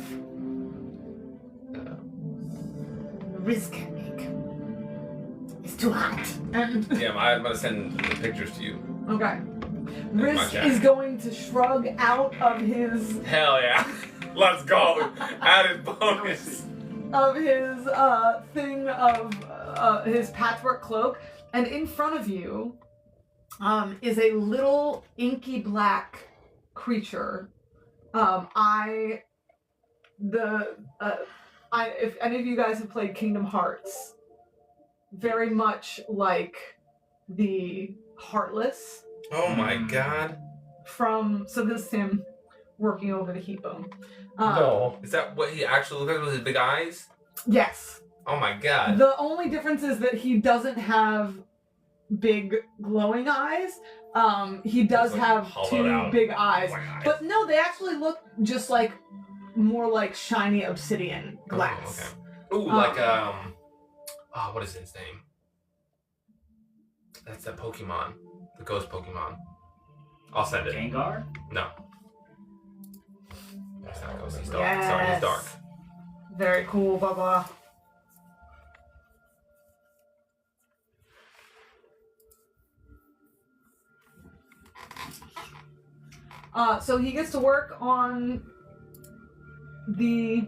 Rizzk can make. It's too hot. and Yeah, I'm gonna send the pictures to you. okay. my Rizzk jacket. is going to shrug out of his Hell yeah. Let's go. Added bonus. thing of his patchwork cloak, and in front of you is a little inky-black creature. If any of you guys have played Kingdom Hearts, very much like the Heartless Oh my god. so this is him working over the heat bone. No. Is that what he actually looks like with his big eyes? Yes. Oh my god. The only difference is that he doesn't have big glowing eyes. He does It's like have hollowed two out big eyes. White eyes. But no, they actually look just like more like shiny obsidian glass. Oh, okay. Ooh, like what is his name? That's that Pokemon. The ghost Pokemon. I'll send it. Gengar? No. That's not ghost, he's dark. Yes. Sorry, he's dark. Very cool, Baba. So he gets to work on the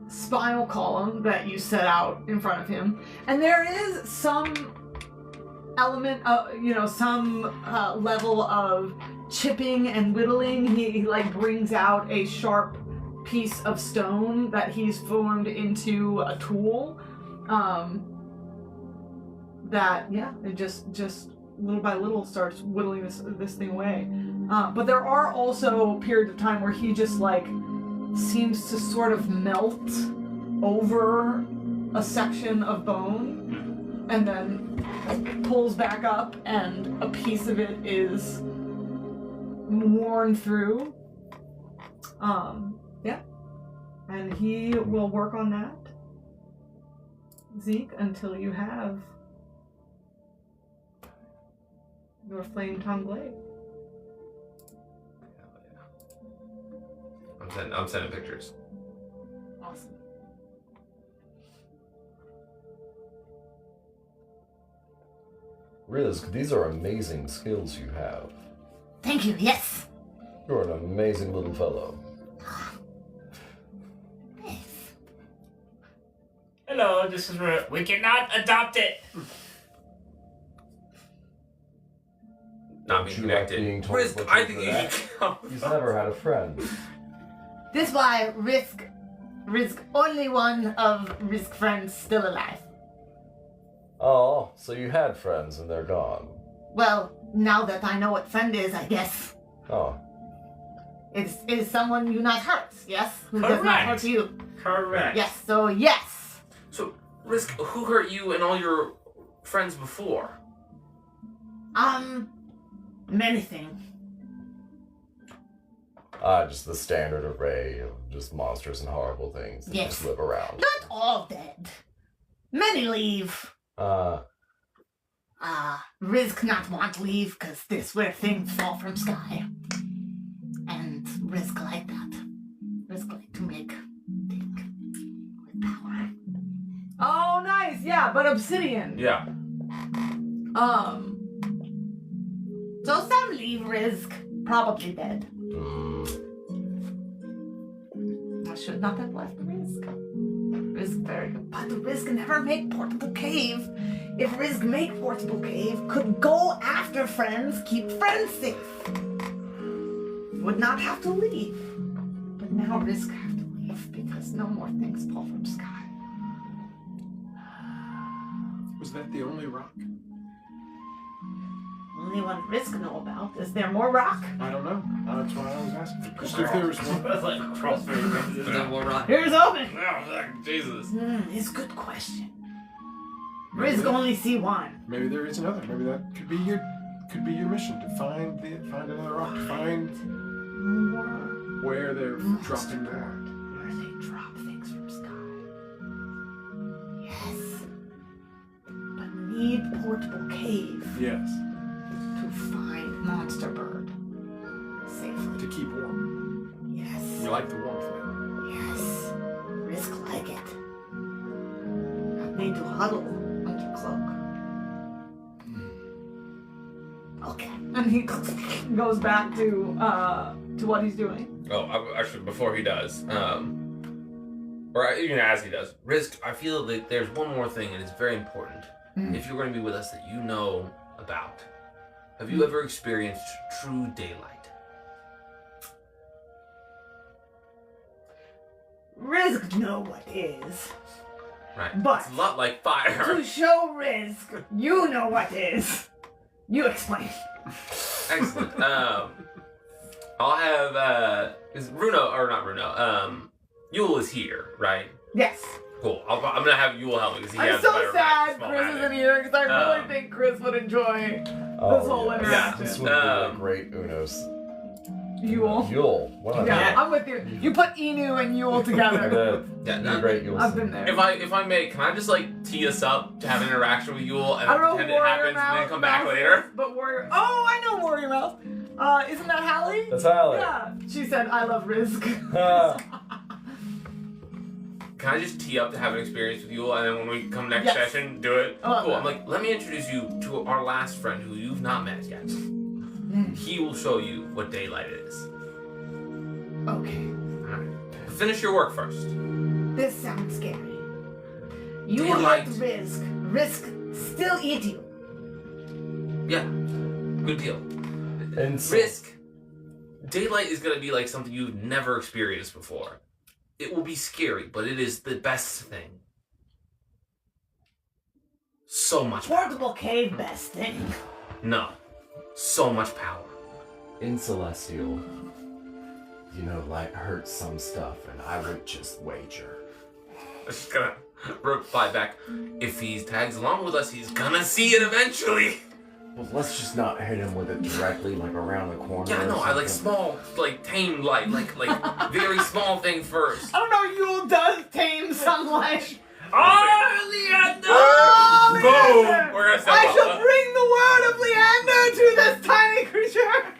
spinal column that you set out in front of him, and there is some element of, some level of chipping and whittling. He brings out a sharp piece of stone that he's formed into a tool. It just little by little starts whittling this thing away. But there are also periods of time where he just seems to sort of melt over a section of bone and then pulls back up, and a piece of it is worn through. Yeah. And he will work on that, Zeek, until you have your flame tongue blade. I'm sending pictures. Awesome. Rizzk, these are amazing skills you have. Thank you, yes. You're an amazing little fellow. Hello, this is we cannot adopt it. Not being Would you like connected. being told Rizzk, what I you're think good you at? should go. He's never had a friend. This why Rizzk only one of Rizzk friends still alive. Oh, so you had friends and they're gone. Well, now that I know what friend is, I guess. Oh, It is someone you not hurt, yes? Who does not Correct. hurt you. Correct. Yes, so yes. So, Rizzk, who hurt you and all your friends before? Many things. just the standard array of just monsters and horrible things that Yes. just live around. Not all dead. Many leave. Rizzk not want leave, cause this where things fall from sky. And Rizzk like that. Rizzk like to make thing with power. Oh, nice. Yeah, but obsidian. Yeah. So some leave Rizzk, probably dead. I should not have left Rizzk. Rizzk very good. But Rizzk never make portable cave. If Rizzk make portable cave, could go after friends, keep friends safe. Would not have to leave. But now Rizzk have to leave because no more things fall from sky. Was that the only rock? Only one Rizzk know about. Is there more rock? I don't know. That's why I was asking. Just if there was one. That's like crossfade. Here's open. Jesus. It's a good question. Rizzk only see one. Maybe there is another. Maybe that could be your mission to find another rock. To find More. where they're dropping down. Where they drop things from sky. Yes. But need portable cave Yes. to find monster bird safely. To keep warm. Yes. You like the warmth then? Yes. Rizzk like it. Not need to huddle under cloak. Okay. And he goes back to what he's doing. Oh, actually, before he does, or even as he does, Rizzk, I feel that there's one more thing, and it's very important. If you're going to be with us, that you know about. Have you ever experienced true daylight? Rizzk know what is. Right. But- It's a lot like fire. To show Rizzk, you know what is. You explain. Excellent. I'll have is Runo or not Runo? Yule is here, right? Yes. Cool. I'm gonna have Yule help me because he I'm has so a better sad small Chris magic. isn't here because I really Um, think Chris would enjoy Oh, this whole yes. interaction. This would be a great Uno's. Yule. Yule. What Yeah, I'm with you. You put Inu and Yule together. Yeah, Be a great Yule. I've been there. If I may, can I just like tee us up to have an interaction with Yule and I don't know pretend it Warrior happens and then Mouse, come back Mouse later? is, but Warrior. Oh, I know Warrior Mouse. Isn't that Hallie? That's Hallie. Yeah. She said, "I love Rizzk." Ah, Can I just tee up to have an experience with Yule and then when we come next Yes. session, do it? I love Cool. that. I'm like, let me introduce you to our last friend who you've not met yet. He will show you what daylight is. Okay. Alright. Finish your work first. This sounds scary. You Daylight. hurt Rizzk. Rizzk still eat you. Yeah. Good deal. and so, Rizzk. Daylight is going to be like something you've never experienced before. It will be scary, but it is the best thing. So much power. Portable cave best thing. No. So much power. In Celestial, light hurts some stuff, and I would just wager. I'm just gonna reply back, if he tags along with us, he's gonna see it eventually. Well, let's just not hit him with it directly, like around the corner. Yeah, or no, I like something. small, like tame light, like very small thing first. I don't know, Yule does tame sunlight. Oh, Leander! Oh, Boom! Leander! We're gonna I step shall up. bring the word of Leander to this tiny creature.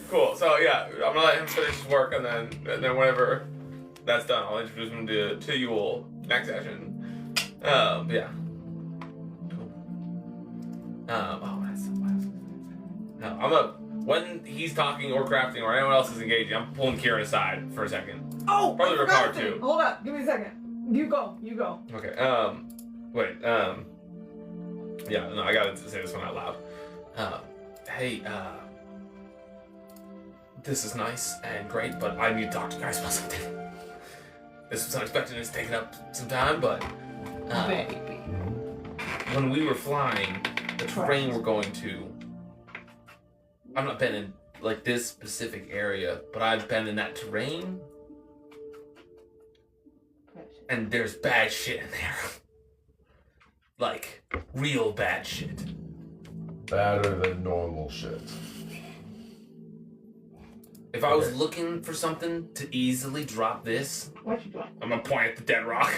Cool. So yeah, I'm gonna let him finish his work, and then whenever that's done, I'll introduce him to Yule next session. Yeah. Cool. When he's talking or crafting or anyone else is engaging, I'm pulling Kieran aside for a second. Oh, Probably I forgot Ricard, a thing. too. Hold up, give me a second. You go. Okay. Wait. Yeah. No, I gotta say this one out loud. Hey. This is nice and great, but I need to talk to you guys about something. This was unexpected and it's taken up some time, but Baby. when we were flying, the terrain we're going to, I've not been in like this specific area, but I've been in that terrain, and there's bad shit in there. Like, real bad shit. Badder than normal shit. If I was looking for something to easily drop this, What you doing? I'm gonna point at the dead rock.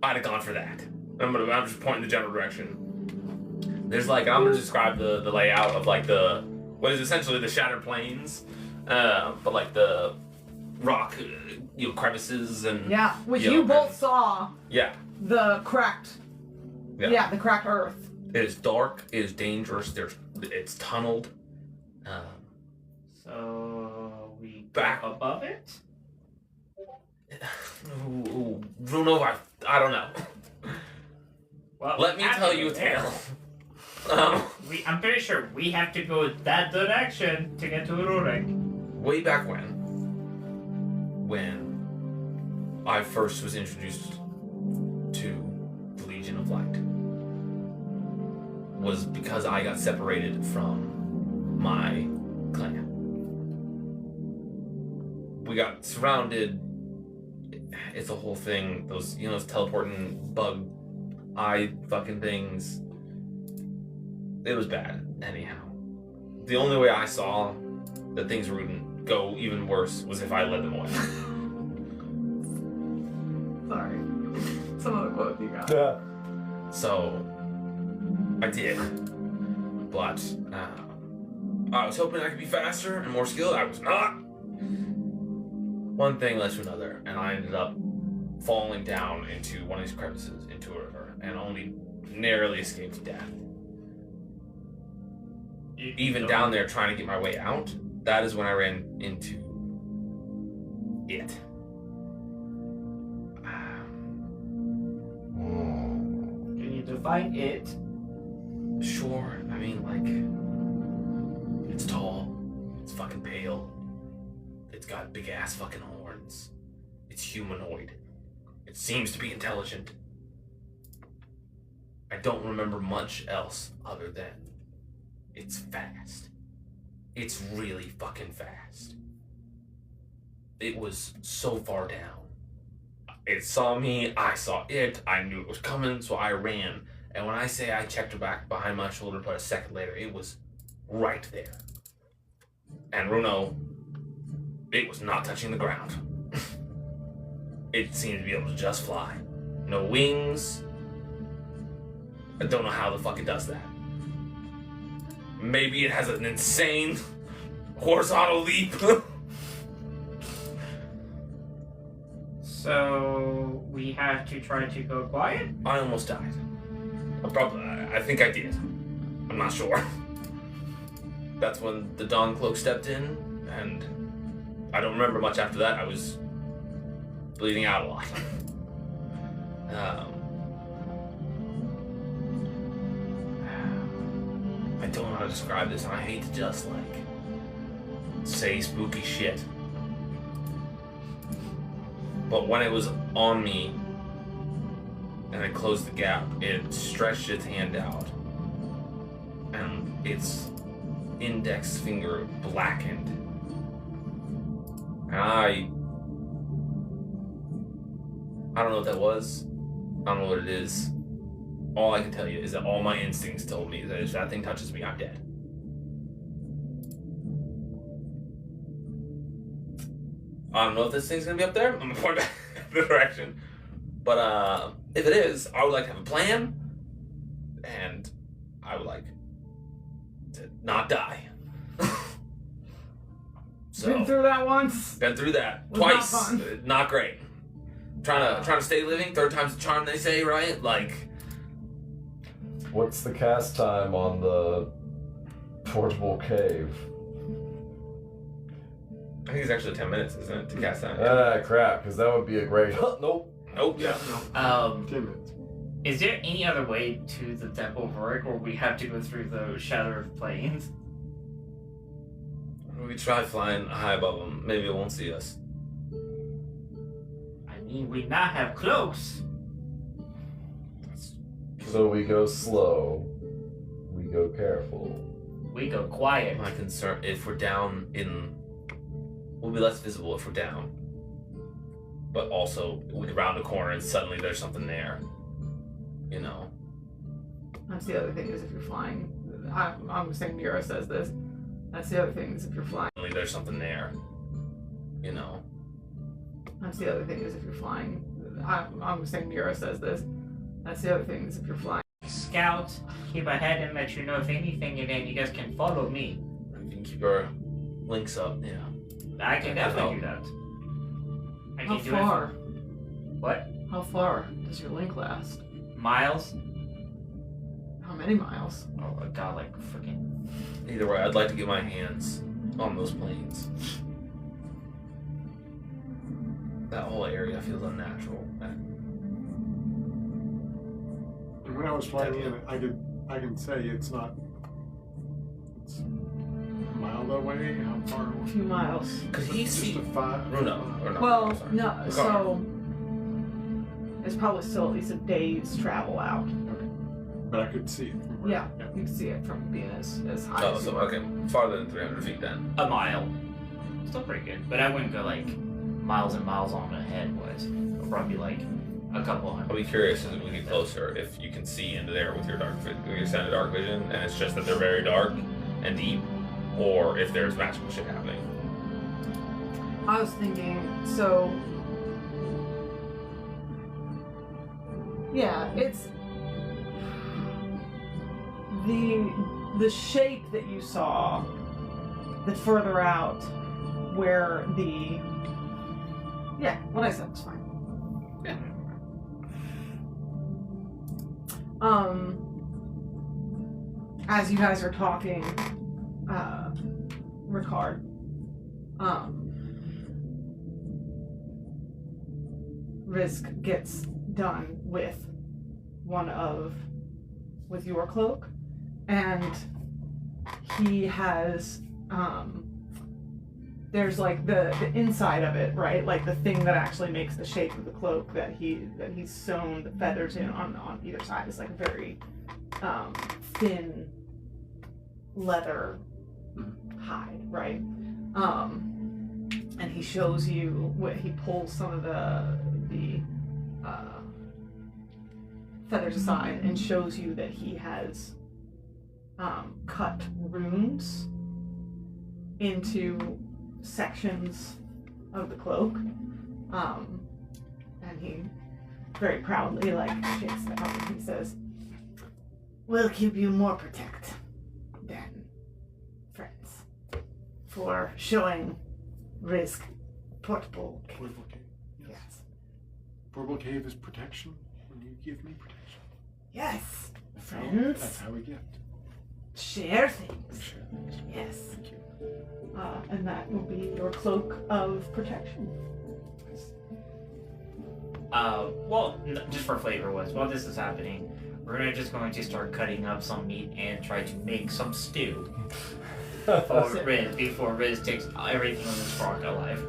I'd have gone for that. I'm just pointing the general direction. There's like, I'm gonna describe the layout of like what is essentially the Shattered Plains, but like the rock, crevices and Yeah, which Yeah, you both and- saw yeah. the cracked. Yeah. The cracked earth. It is dark. It is dangerous. It's tunneled. So we Back. go above it? Don't know. I don't know. Well, Let me we have tell to you go a there. tale. I'm pretty sure we have to go that direction to get to Rurik. Way back when I first was introduced to the Legion of Light, was because I got separated from my clan. We got surrounded. It's a whole thing. Those teleporting bug eye fucking things. It was bad. Anyhow, the only way I saw that things were going to go even worse was if I led them away. Sorry. Some of the quotes you got. Yeah. So I did, but I was hoping I could be faster and more skilled. I was not. One thing led to another, and I ended up falling down into one of these crevices into a river, and only narrowly escaped death. Even down there trying to get my way out, that is when I ran into it. You need to find it. Sure, I mean, like, it's tall, it's fucking pale, it's got big ass fucking horns, it's humanoid, it seems to be intelligent. I don't remember much else other than it's fast. It's really fucking fast. It was so far down. It saw me, I saw it, I knew it was coming, so I ran. And when I say I checked her back behind my shoulder, but a second later, it was right there. And Runo, it was not touching the ground. It seemed to be able to just fly. No wings. I don't know how the fuck it does that. Maybe it has an insane horizontal leap. So we have to try to go quiet? I almost died. I think I did. I'm not sure. That's when the Dawn Cloak stepped in, and I don't remember much after that. I was bleeding out a lot. I don't know how to describe this, and I hate to just, say spooky shit. But when it was on me, and I closed the gap, it stretched its hand out, and its index finger blackened. And I I don't know what that was. I don't know what it is. All I can tell you is that all my instincts told me that if that thing touches me, I'm dead. I don't know if this thing's gonna be up there. I'm gonna point back in the direction. But if it is, I would like to have a plan, and I would like to not die. Been through that once. Been through that Was twice. not fun. Not great. Trying to stay living. Third time's the charm, they say, right? Like, What's the cast time on the portable cave? I think it's actually 10 minutes, isn't it, to cast that? Ah, crap, because that would be a great. Nope. Nope. Yeah, no. 10 minutes. Is there any other way to the Temple of Rizzk, or we have to go through those shattered plains? We try flying high above them. Maybe it won't see us. I mean, we now have cloaks. So we go slow. We go careful. We go quiet. My concern, if we're down in, we'll be less visible if we're down. But also, we round a corner and suddenly there's something there. You know. That's the other thing is if you're flying. I'm saying Mira says this. That's the other thing is if you're flying. Suddenly there's something there. You know. That's the other thing is if you're flying. I'm saying Mira says this. That's the other thing is if you're flying. Scout, keep ahead and let you know if anything, and then you guys can follow me. We can keep our links up. Yeah. I can definitely do that. I How can do far? What? How far does your link last? Miles? How many miles? Oh my god, like freaking. Either way, I'd like to get my hands on those planes. That whole area feels unnatural. And when I was flying in, I can say it's not. It's a mile away. How far? A few miles. Because he's Just a 5. or no. Well, sorry. no. So it's probably still at least a day's travel out. Okay. But I could see it from where. Yeah, you can see it from being as high Oh, as so you are. okay, farther than 300 feet then. A mile. Still pretty good, but I wouldn't go like miles and miles on ahead was. It'll probably be like a couple I'll hundred. be curious as we get closer if you can see into there with your extended dark vision, and it's just that they're very dark and deep, or if there's magical shit happening. I was thinking, so yeah, it's the shape that you saw that's further out where what I said was fine. Yeah. As you guys are talking, Ricard, Rizzk gets done with your cloak, and he has there's like the inside of it, right? Like the thing that actually makes the shape of the cloak that he's sewn the feathers in on either side is like a very thin leather hide, right? And he shows you what he pulls some of the feathers aside and shows you that he has cut runes into sections of the cloak, and he very proudly like shakes it up and he says, "We'll keep you more protect than friends for showing Rizzk portable cave." Portable cave. Yes. Yes. Portable cave is protection when you give me protection. Yes. That's Friends how we get. share We things. share things. Yes. Thank you. And that will be your cloak of protection. Well, just for flavor was while this is happening, we're just going to start cutting up some meat and try to make some stew for Riz before Riz takes everything on this frog alive.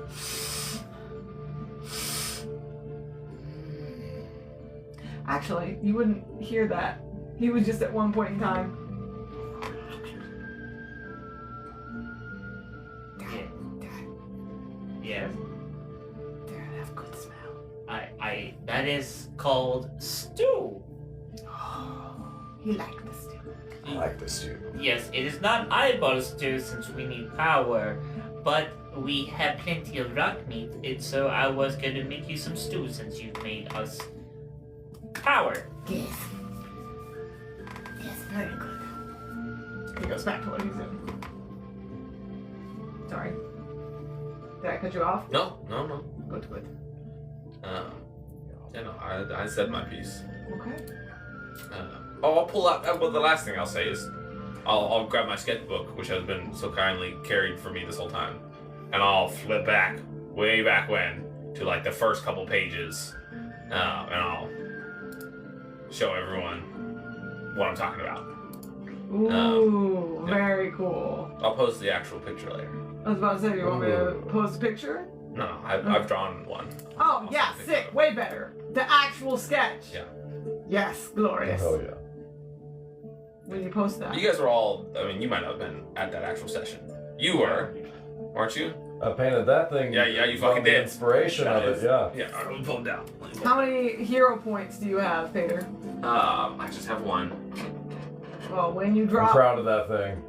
Actually, you wouldn't hear that. He was just at one point in time. Yes. They have good smell. That That is called stew. He liked this too. I like this too. Yes, it is not eyeball stew since we need power, but we have plenty of rock meat, and so I was going to make you some stew since you've made us power. Yes. Yes, very good. He goes back to what he's doing. Sorry. Did I cut you off? No. Good. No, I said my piece. Okay. I'll pull out. Well, the last thing I'll say is, I'll grab my sketchbook, which has been so kindly carried for me this whole time, and I'll flip back, way back when, to like the first couple pages, and I'll show everyone what I'm talking about. Ooh, yeah. very cool. I'll post the actual picture later. I was about to say, you want me to post a picture? No, I've drawn one. Oh, I'll yeah, send a sick. picture. Way better. The actual sketch. Yeah. Yes, glorious. Oh yeah. When you post that. You guys were all. I mean, you might not have been at that actual session. You were, weren't you? I painted that thing. Yeah, you from fucking the did. Inspiration of it, yeah. Yeah, I'll pull them down. How many hero points do you have, Peter? I just have one. Well, when you I'm drop... proud of that thing.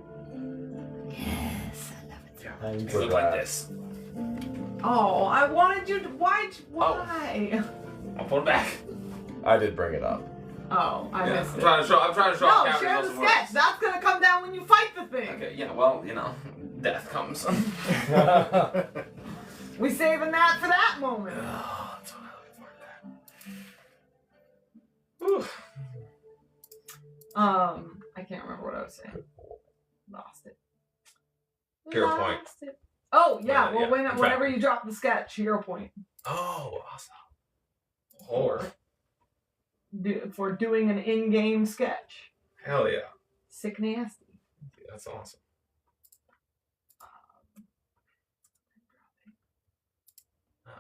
Yes, I love it. Yeah. Thank They you look for like that. this. Oh, I wanted you to... Why? Oh. I'll pull it back. I did bring it up. Oh, I Yeah, missed I'm it. trying to show. I'm trying to show. No, Captain share the Wilson sketch. works. That's gonna come down when you fight the thing. Okay. Yeah. Well, death comes. We saving that for that moment. Oh, that's what I'm looking for. I can't remember what I was saying. Lost it. Hero point. Lost it. Oh yeah. Well, I'm whenever trying. you drop the sketch, hero point Oh, awesome. Or for doing an in-game sketch. hell yeah, Sick nasty. that's awesome.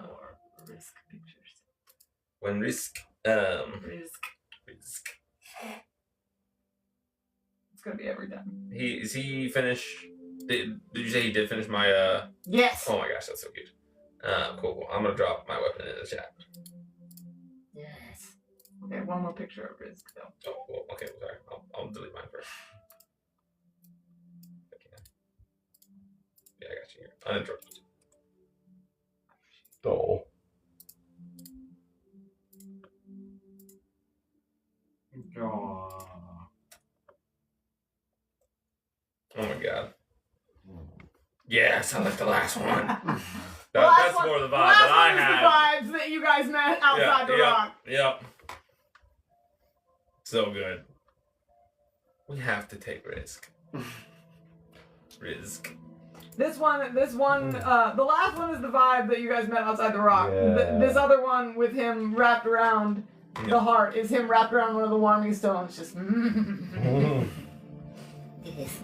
Or Rizzk pictures. When Rizzk, Rizzk. Rizzk. It's gonna be every time. Is he finished? Did you say he did finish my Yes. Oh my gosh, that's so cute. Cool. I'm gonna drop my weapon in the chat. Yes. Okay, one more picture of Rizzk though. Oh, well, okay. Sorry. I'll delete mine first. If I can. Yeah, I got you here. Uninterrupted. Oh. Oh my god. Yes, I like the last one. The last That's one- more the vibe the last that I one is had. the vibes that you guys met outside the rock. Yep. So good. We have to take Rizzk. Rizzk. This one, the last one is the vibe that you guys met outside the rock. Yeah. This other one with him wrapped around the heart is him wrapped around one of the warming stones. Just. Yes.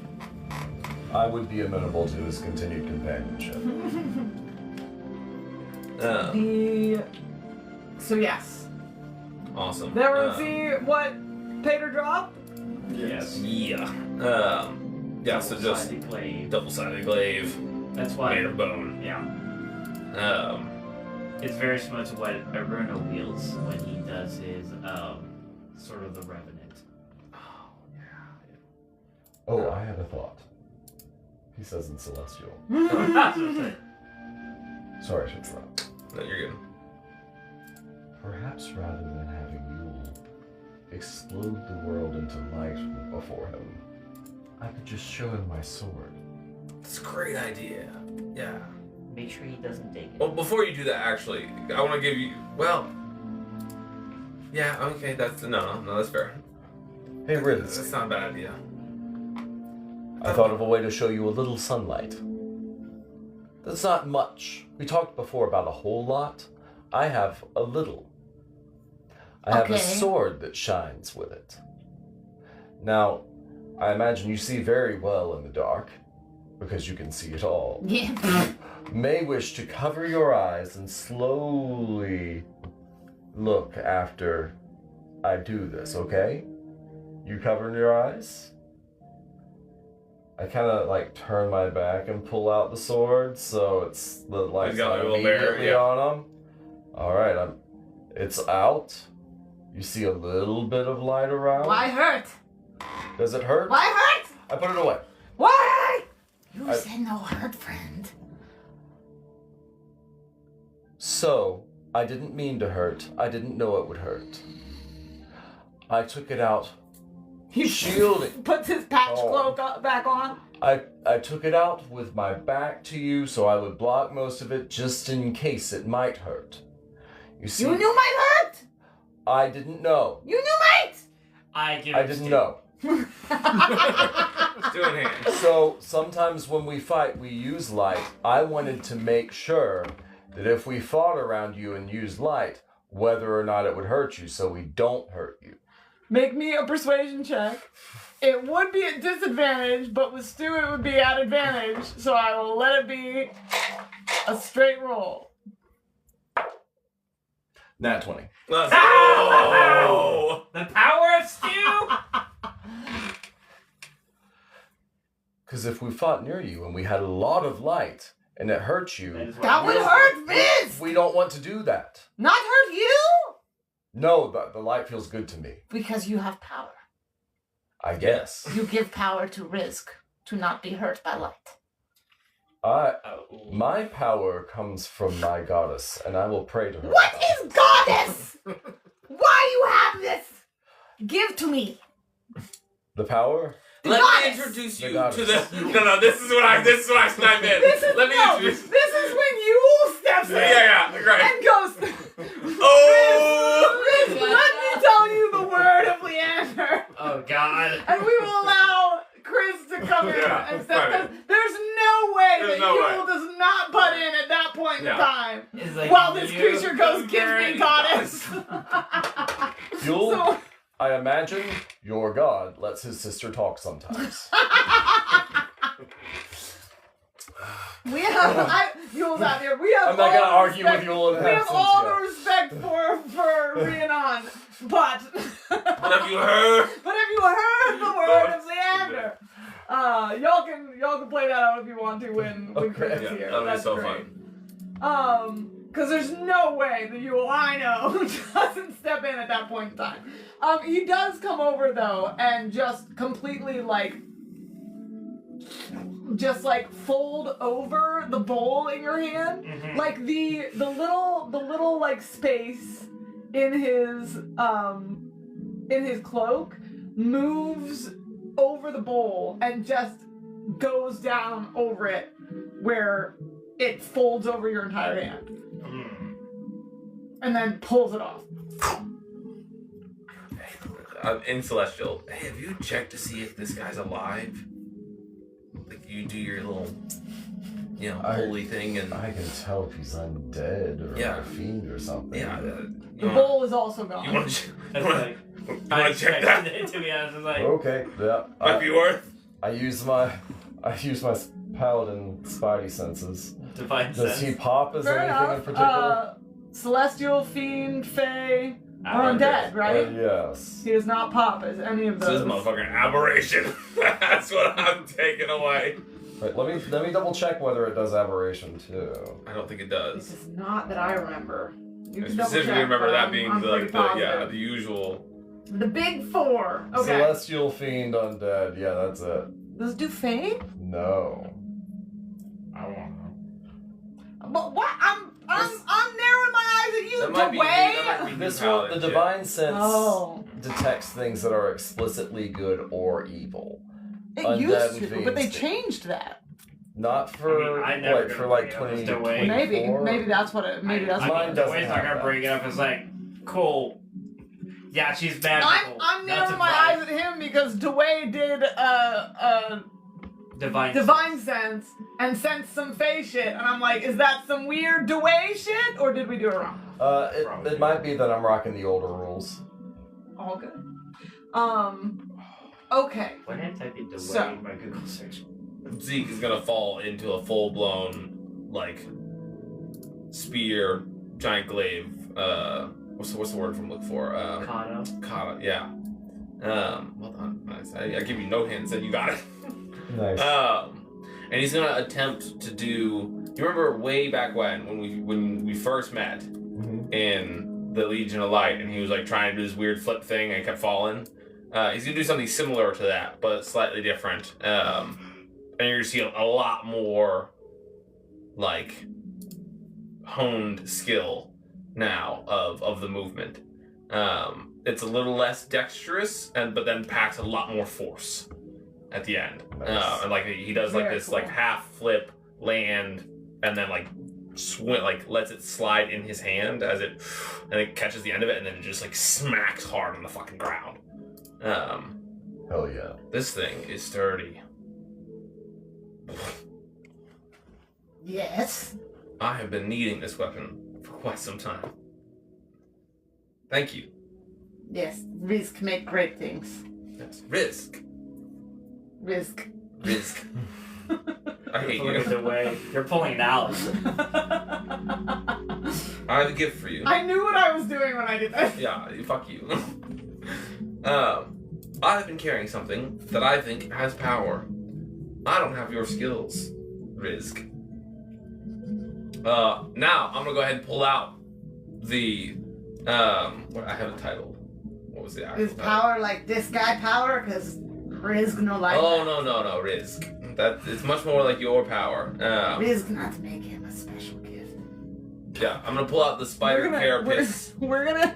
I would be amenable to his continued companionship. So yes. Awesome. Then we'll see what Peter dropped. Yes. Yeah. Yeah, so just Double-sided glaive. double-sided glaive That's why. made of bone. Yeah. Um, It's very similar to what Aruna wields when he does his sort of the Revenant. oh, yeah. Oh, I had a thought. He says in Celestial. Sorry to interrupt. No, you're good. Perhaps rather than having Yule explode the world into light before him, I could just show him my sword. That's a great idea. Yeah. Make sure he doesn't take it. Well, before you do that, actually, I want to give you. Well. Yeah. Okay. That's no. That's fair. Hey, That's Rizzk, not a bad idea. I thought of a way to show you a little sunlight. That's not much. We talked before about a whole lot. I have a little. I have a Okay. sword that shines with it. Now, I imagine you see very well in the dark, because you can see it all. Yeah. May wish to cover your eyes and slowly look after I do this, okay? You covering your eyes? I kind of like turn my back and pull out the sword, so it's the light's got not a little barrier, immediately yeah. on them. All right, It's out. You see a little bit of light around. Why hurt? Does it hurt? Why hurt? I put it away. Why? You said no hurt, friend. So, I didn't mean to hurt. I didn't know it would hurt. I took it out. He shielding. puts his patch Oh. cloak back on. I took it out with my back to you so I would block most of it just in case it might hurt. You see, You knew might hurt. I didn't know. You knew might. I didn't know. Let's do it here. So sometimes when we fight, we use light. I wanted to make sure that if we fought around you and used light, whether or not it would hurt you, so we don't hurt you. Make me a persuasion check. It would be at disadvantage, but with Stu it would be at advantage, so I will let it be a straight roll. Nat 20. Let's go! The power of stew. Because if we fought near you and we had a lot of light and it hurt you, That would hurt Riz. we don't want to do that. Not hurt you. No, the light feels good to me. Because you have power. I guess. You give power to Rizzk to not be hurt by light. My power comes from my goddess, and I will pray to her. What is goddess? Why you have this? Give to me. The power? Let goddess. me introduce The you goddess. to the. No, this is what I sniped in. Let me introduce. This is when you steps in Yeah, right. and goes, Oh! Riz, let me tell you the word of Leander. Oh God. And we will allow Chris to come in Yeah, and step. right. There's no way There's that no Yule way. does not butt in at that point in Yeah. time. It's like While this you creature goes, give very me goddess. You'll, So- I imagine your god lets his sister talk sometimes. We have, Yule's out here. We have I'm not all gonna the argue with respect- Yule in We have all the absentia. respect for Rhiannon, but What have you heard? but have you heard the word of Leander? Y'all can play that out if you want to when Chris is Yeah, here. that'll be That's so great. fun. Because there's no way that Yule I know doesn't step in at that point in time. He does come over though and just completely just fold over the bowl in your hand. Mhm. Like the little like space in his cloak moves over the bowl and just goes down over it where it folds over your entire hand and then pulls it off. In Celestial, hey, have you checked to see if this guy's alive? Like you do your little, holy thing, and I can tell if he's undead or Yeah. a fiend or something. yeah. The bowl is also You gone. want to That's like, check that? To be honest, it's like Okay, yeah. Might be worth. I use my paladin spidey senses. divine Does sense. he pop as Fair anything in enough. particular? Celestial, fiend, fae, or Undead. undead, right? Yes. He does not pop as any of So this those. motherfucking aberration. That's what I'm taking away. Wait, let me double check whether it does aberration too. I don't think it It does. is not that I remember. You I can double specifically check, remember but that I'm being pretty positive. the usual. The big four. Okay. Celestial, fiend, undead. Yeah, that's it. Does it do fae? No. I don't know. But what? I'm narrowing my eyes at you. That might be. Dwayne. New This one, paladin the shit. divine sense Oh. detects things that are explicitly good or evil. It Undead used and to, but they fiends. changed that. Not for I never what, gonna for like bring it up 20, as the way- 24? Maybe that's what it. Maybe that's I what Mine it the is. doesn't way it's not have gonna that. bring it up is like, cool. Yeah, she's magical. I'm That's narrowing my eyes at him because Dwayne did divine. divine sense and sensed some fae shit, and I'm like, is that some weird Dwayne shit, or did we do it wrong? It might be that I'm rocking the older rules. All good. Okay. When I type in Dwayne So- in my Google search. Zeke is gonna fall into a full blown spear, giant glaive. What's the word I'm looking for? Kano. Kata. Yeah. Well done. Nice. I give you no hints, and you got it. Nice. And he's gonna attempt to do. You remember way back when we first met Mhm. in the Legion of Light, and he was like trying to do this weird flip thing and kept falling. He's gonna do something similar to that, but slightly different. And you're gonna see a lot more like honed skill now of the movement. It's a little less dexterous, but then packs a lot more force at the end. Nice. And like he does like Very this cool. like half flip land, and then like lets it slide in his hand and it catches the end of it, and then it just like smacks hard on the fucking ground. Hell yeah. This thing is sturdy. Yes. I have been needing this weapon for quite some time. Thank you. Yes. Rizzk make great things. Yes. Rizzk. Rizzk. Rizzk. I hate Pulling it you. away. You're pulling it out. I have a gift for you. I knew what I was doing when I did that. Yeah, fuck you. I've been carrying something that I think has power. I don't have your skills, Rizzk. Now I'm gonna go ahead and pull out the what I have it titled. What was the actual Is title? power like this guy power? Because Rizzk no like Oh no, Rizzk. That it's much more like your power. Rizzk not make him a special gift. Yeah, I'm gonna pull out the spider carapace. We're gonna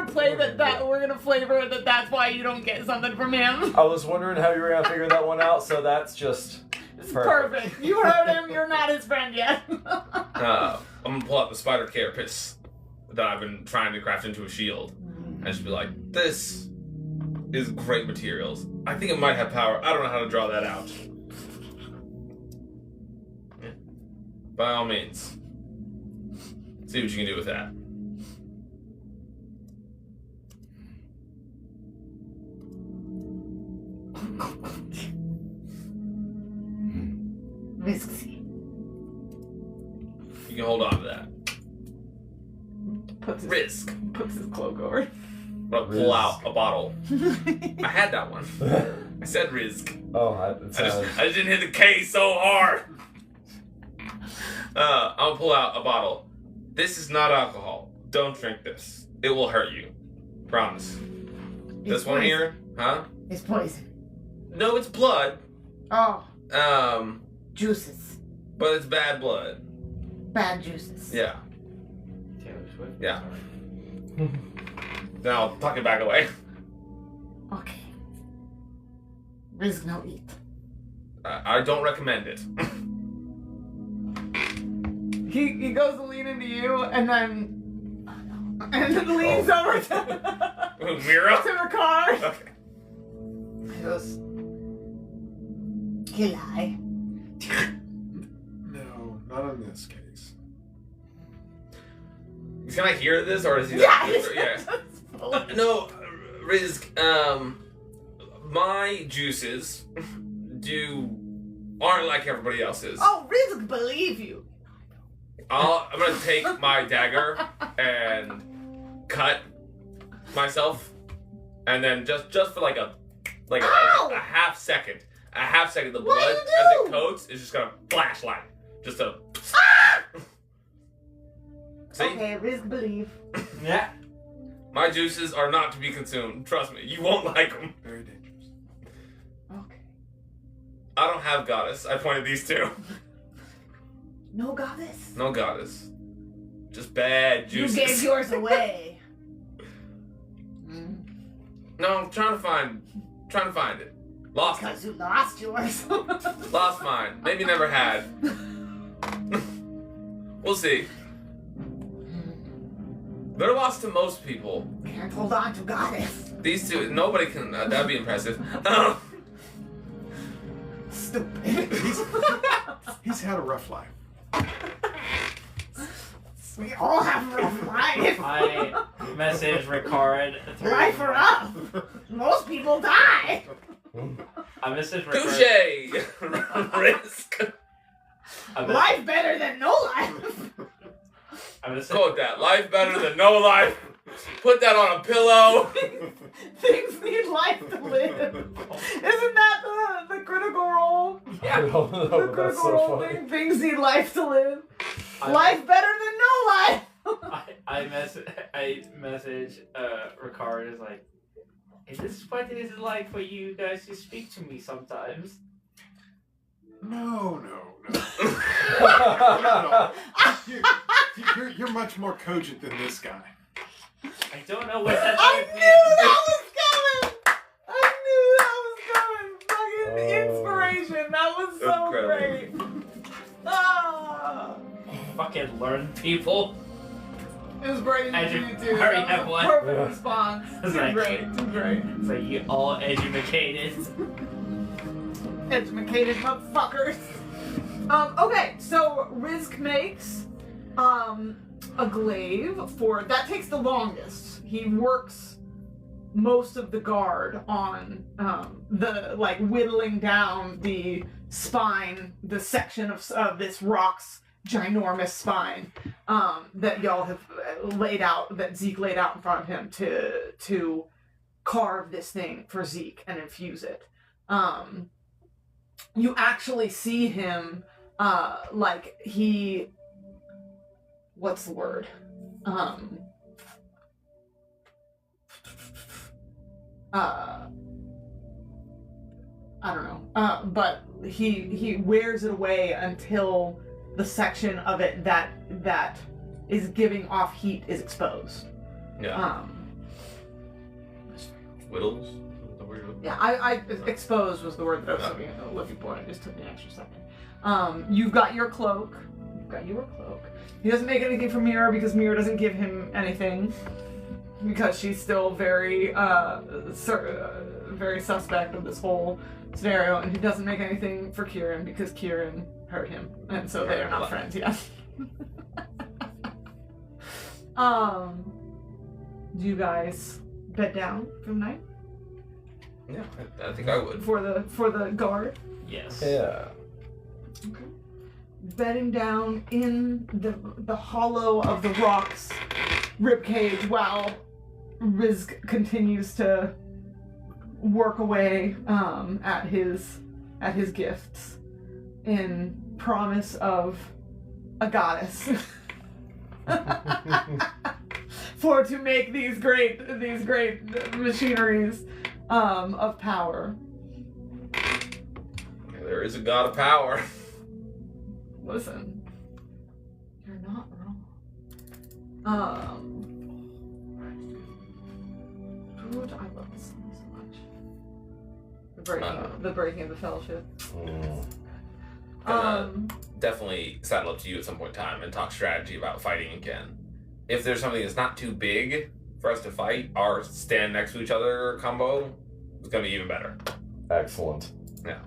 play that we're gonna flavor it that's why you don't get something from him. I was wondering how you were gonna figure that one out, so that's just It's perfect. You heard him. You're not his friend yet. I'm gonna pull out the spider carapace that I've been trying to craft into a shield, and just be like, this is great materials. I think it might have power. I don't know how to draw that out. Yeah. By all means, see what you can do with that. Risky. You can hold on to that. Puts his, Rizzk. puts his cloak over. I'm gonna pull out a bottle. I had that one. I said Rizzk. oh, I just didn't hit the K so hard. I'll pull out a bottle. This is not alcohol. Don't drink this. It will hurt you. Promise. This one here, huh? It's poison. No, it's blood. Oh, Um, juices. but it's bad blood. Bad juices. Yeah. Taylor Swift. Yeah. Then I'll tuck it back away. Okay. Rizzk no eat. I don't recommend it. He goes to lean into you and then leans over to Mira? the car. Okay. He goes, Can I? No, not in this case. Can I hear this, or is he? Yeah. No, Rizzk. My juices aren't like everybody else's. Oh, Rizzk believe you. I'm gonna take my dagger and cut myself, and then just for like a Ow! half second, the What blood do as you it do? coats is just gonna flashlight, just a. See, Okay, Rizzk believe. Yeah. my juices are not to be consumed. Trust me, you won't like them. Very dangerous. Okay. I don't have goddess. I pointed these two. No goddess. No goddess. Just bad juices. You gave yours away. No, I'm trying to find it. Lost it. Because you lost yours. Lost mine. Maybe never had. We'll see. They're lost to most people. Can't hold on to goddess. These two, nobody can. That'd be impressive. Stupid. He's had a rough life. We all have rough life. I message Ricard through. Life are up. Most people die. I message Ricard. Touche! Rizzk. Life better than no life. I message. Quote that. Life better than no life. Put that on a pillow. Things need life to live. Isn't that the critical role? I don't know, The but that's critical so role funny. thing. Things need life to live. I- Life better than no life. I I message Ricard is like, hey, this is what it is like for you guys to speak to me sometimes. No. You're much more cogent than this guy. I don't know what that I means. knew that was coming! I knew that was coming! Fucking inspiration! That was so Incredible. great! Ah! Fucking learn people. Inspiration I to you just too. already That have was one. a perfect response. It's Too like- great, too great. It's like you all educated. Educated motherfuckers. Okay, so Rizzk makes a glaive for that takes the longest. He works most of the guard on the like whittling down the spine, the section of this rock's ginormous spine that y'all have laid out, that Zeek laid out in front of him to carve this thing for Zeek and infuse it. You actually see him, like he, what's the word? I don't know. But he wears it away until the section of it that is giving off heat is exposed. Yeah. Whittles? The word? Yeah, I exposed was the word that I was looking for. It just took me an extra second. You've got your cloak. He doesn't make anything for Mira because Mira doesn't give him anything because she's still very very suspect of this whole scenario, and he doesn't make anything for Kieran because Kieran hurt him, and so they are not friends yet. Do you guys bed down for the night? Yeah, I think I would. For the guard? Yes. Yeah. Okay. Bedding down in the hollow of the rock's ribcage while Rizzk continues to work away at his gifts in promise of a goddess for to make these great machineries of power. There is a god of power. Listen, you're not wrong. Dude, I love this song so much. The breaking of the fellowship. Definitely saddle up to you at some point in time and talk strategy about fighting again. If there's something that's not too big for us to fight, our stand next to each other combo is going to be even better. Excellent. Yeah.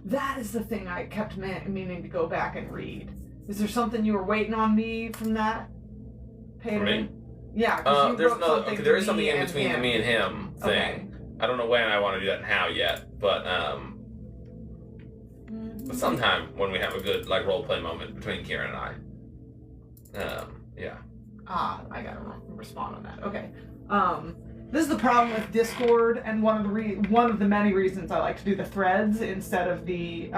That is the thing I kept meaning to go back and read. Is there something you were waiting on me from that? For me? Yeah. 'cause you There's wrote no. something Okay, there to is something in and between the him. me and him thing. Okay. I don't know when I want to do that and how yet, but sometime when we have a good like role play moment between Kieran and I. Yeah. I gotta respond on that. Okay. This is the problem with Discord, and one of the many reasons I like to do the threads instead of the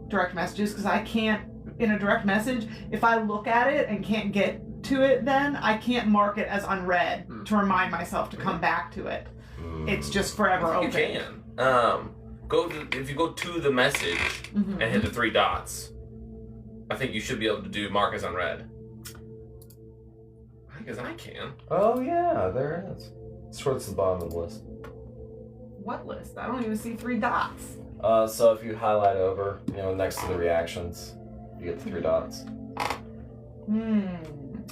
direct messages, because I can't, in a direct message, if I look at it and can't get to it, then I can't mark it as unread to remind myself to come back to it. It's just forever You open. can. If you go to the message and hit the 3 dots, I think you should be able to do mark as unread. Because I can. Oh yeah, there it is. It's towards the bottom of the list. What list? I don't even see 3 dots. So if you highlight over, next to the reactions, you get the 3 dots.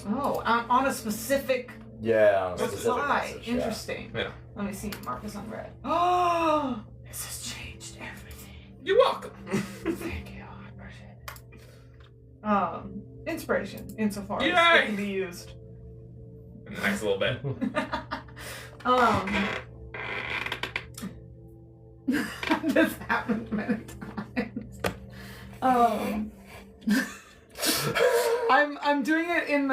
Oh, on a specific Yeah, on a specific reply. message. Yeah. Interesting. Yeah. Let me see. Mark as unread. Oh, this has changed everything. You're welcome. Thank you. I appreciate it. Inspiration, insofar as Yay! it can be used. In the next little bit. This happened many times. I'm doing it in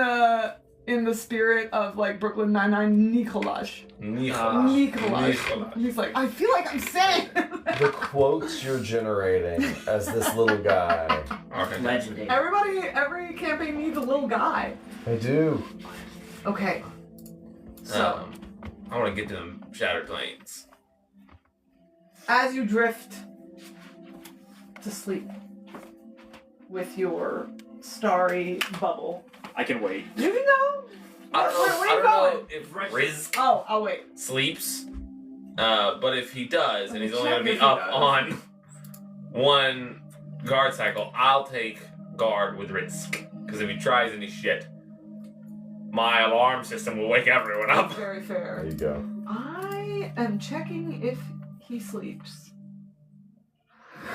the spirit of like Brooklyn Nine-Nine Nikolaj. Nikolaj. He's like, I feel like I'm saying. The quotes you're generating as this little guy. Okay. Legendary. Every campaign needs a little guy. I do. Okay. So, I want to get to them shattered plains. as you drift to sleep with your starry bubble, I can wait. you can go. I don't know. Where are you I don't know if Rizzk Oh, I'll wait. sleeps, but if he does, and he's only Check going to if be he up does. on one guard cycle, I'll take guard with Rizzk. Because if he tries any shit, my alarm system will wake everyone up. Very fair. There you go. I am checking if he sleeps.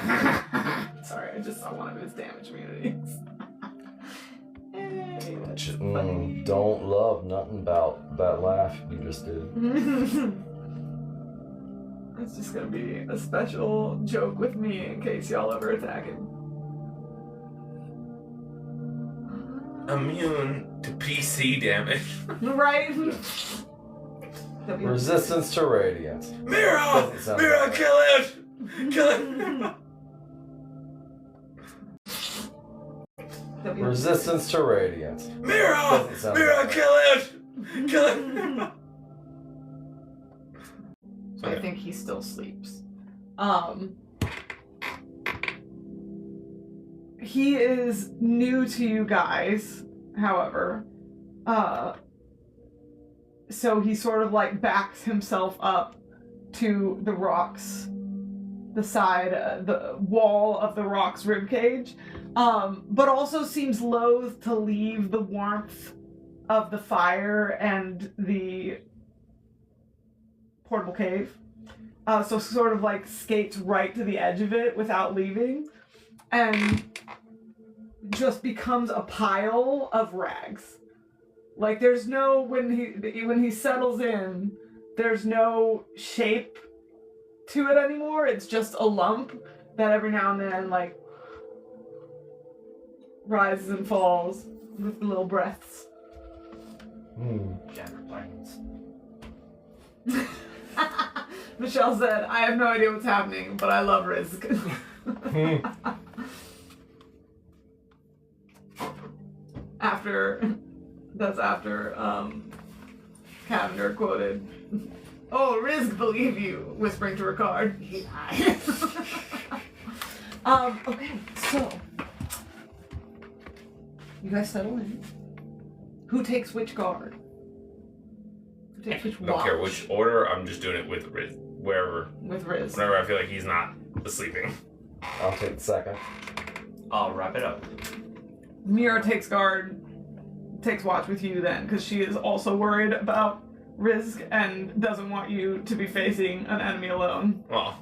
Sorry, I just saw one of his damage immunities. Hey, that's funny. Don't love nothing about that laugh you just did. It's just gonna be a special joke with me in case y'all ever attack him. Immune to PC damage. Right? Resistance to radiance. Mira! Doesn't sound Mira, right. kill it! Kill it! Resistance to radiance. Mira! Doesn't sound Mira, right. kill it! Kill it! I think he still sleeps. He is new to you guys, however. So he sort of like backs himself up to the rocks, the side, the wall of the rock's ribcage, but also seems loath to leave the warmth of the fire and the portable cave. So sort of like skates right to the edge of it without leaving, and just becomes a pile of rags. Like there's no, when he settles in, there's no shape to it anymore. It's just a lump that every now and then like rises and falls with little breaths. Shattered plains. Michelle said, I have no idea what's happening, but I love Rizzk. After Cavender quoted, "Oh, Rizzk, believe you," whispering to Ricard. Okay, so you guys settle in. Who takes which guard? Who takes which watch? Don't care which order, I'm just doing it with Riz. Wherever. With Riz. Whenever I feel like he's not sleeping. I'll take the second. I'll wrap it up. Mira takes watch with you then, because she is also worried about Rizzk and doesn't want you to be facing an enemy alone. Well,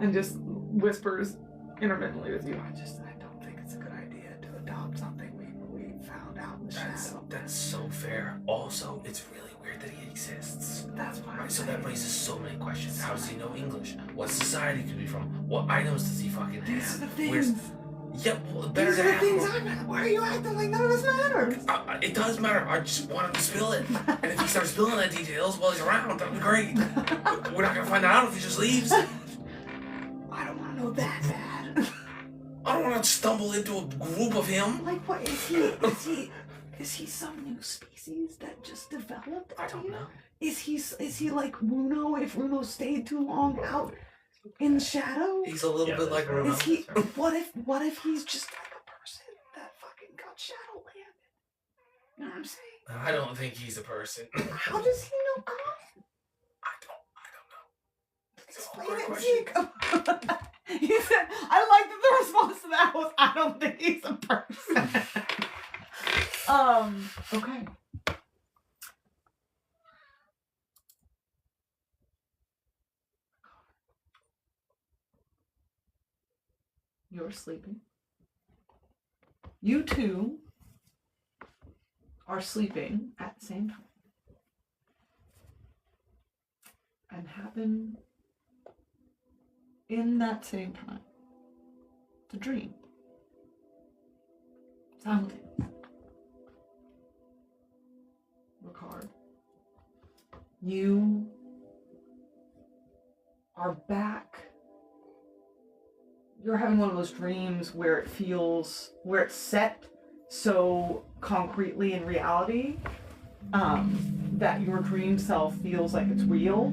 And just whispers intermittently with you. I don't think it's a good idea to adopt something we found out in the shadow. that's so fair. Also, it's really weird that he exists. That's why I'm Right, so saying. that raises so many questions. How does he know English? What society could be from? What items does he fucking have? These are the Where's- things. Yeah, well, better These to are the have things him. why are you acting like none of this matters? It does matter. I just want him to spill it. And if he starts spilling the details while he's around, that'd be great. We're not gonna find out if he just leaves. I don't want to know that bad. I don't want to stumble into a group of him. Like, what is he? Is he some new species that just developed? I don't know. Is he like Runo? If Runo stayed too long out in shadow, He's a little Yeah, bit like that's right. Runo. is he? What if he's just like a person that fucking got shadow landed? You know what I'm saying? I don't think he's a person. How does he know God? I don't know. Explain Great it, question. Zeke. He said, I like that the response to that was, I don't think he's a person. Okay. You're sleeping. You two are sleeping at the same time. And happen in that same time to dream. Simultaneously. Ricard, you are back. You're having one of those dreams where it's set so concretely in reality that your dream self feels like it's real.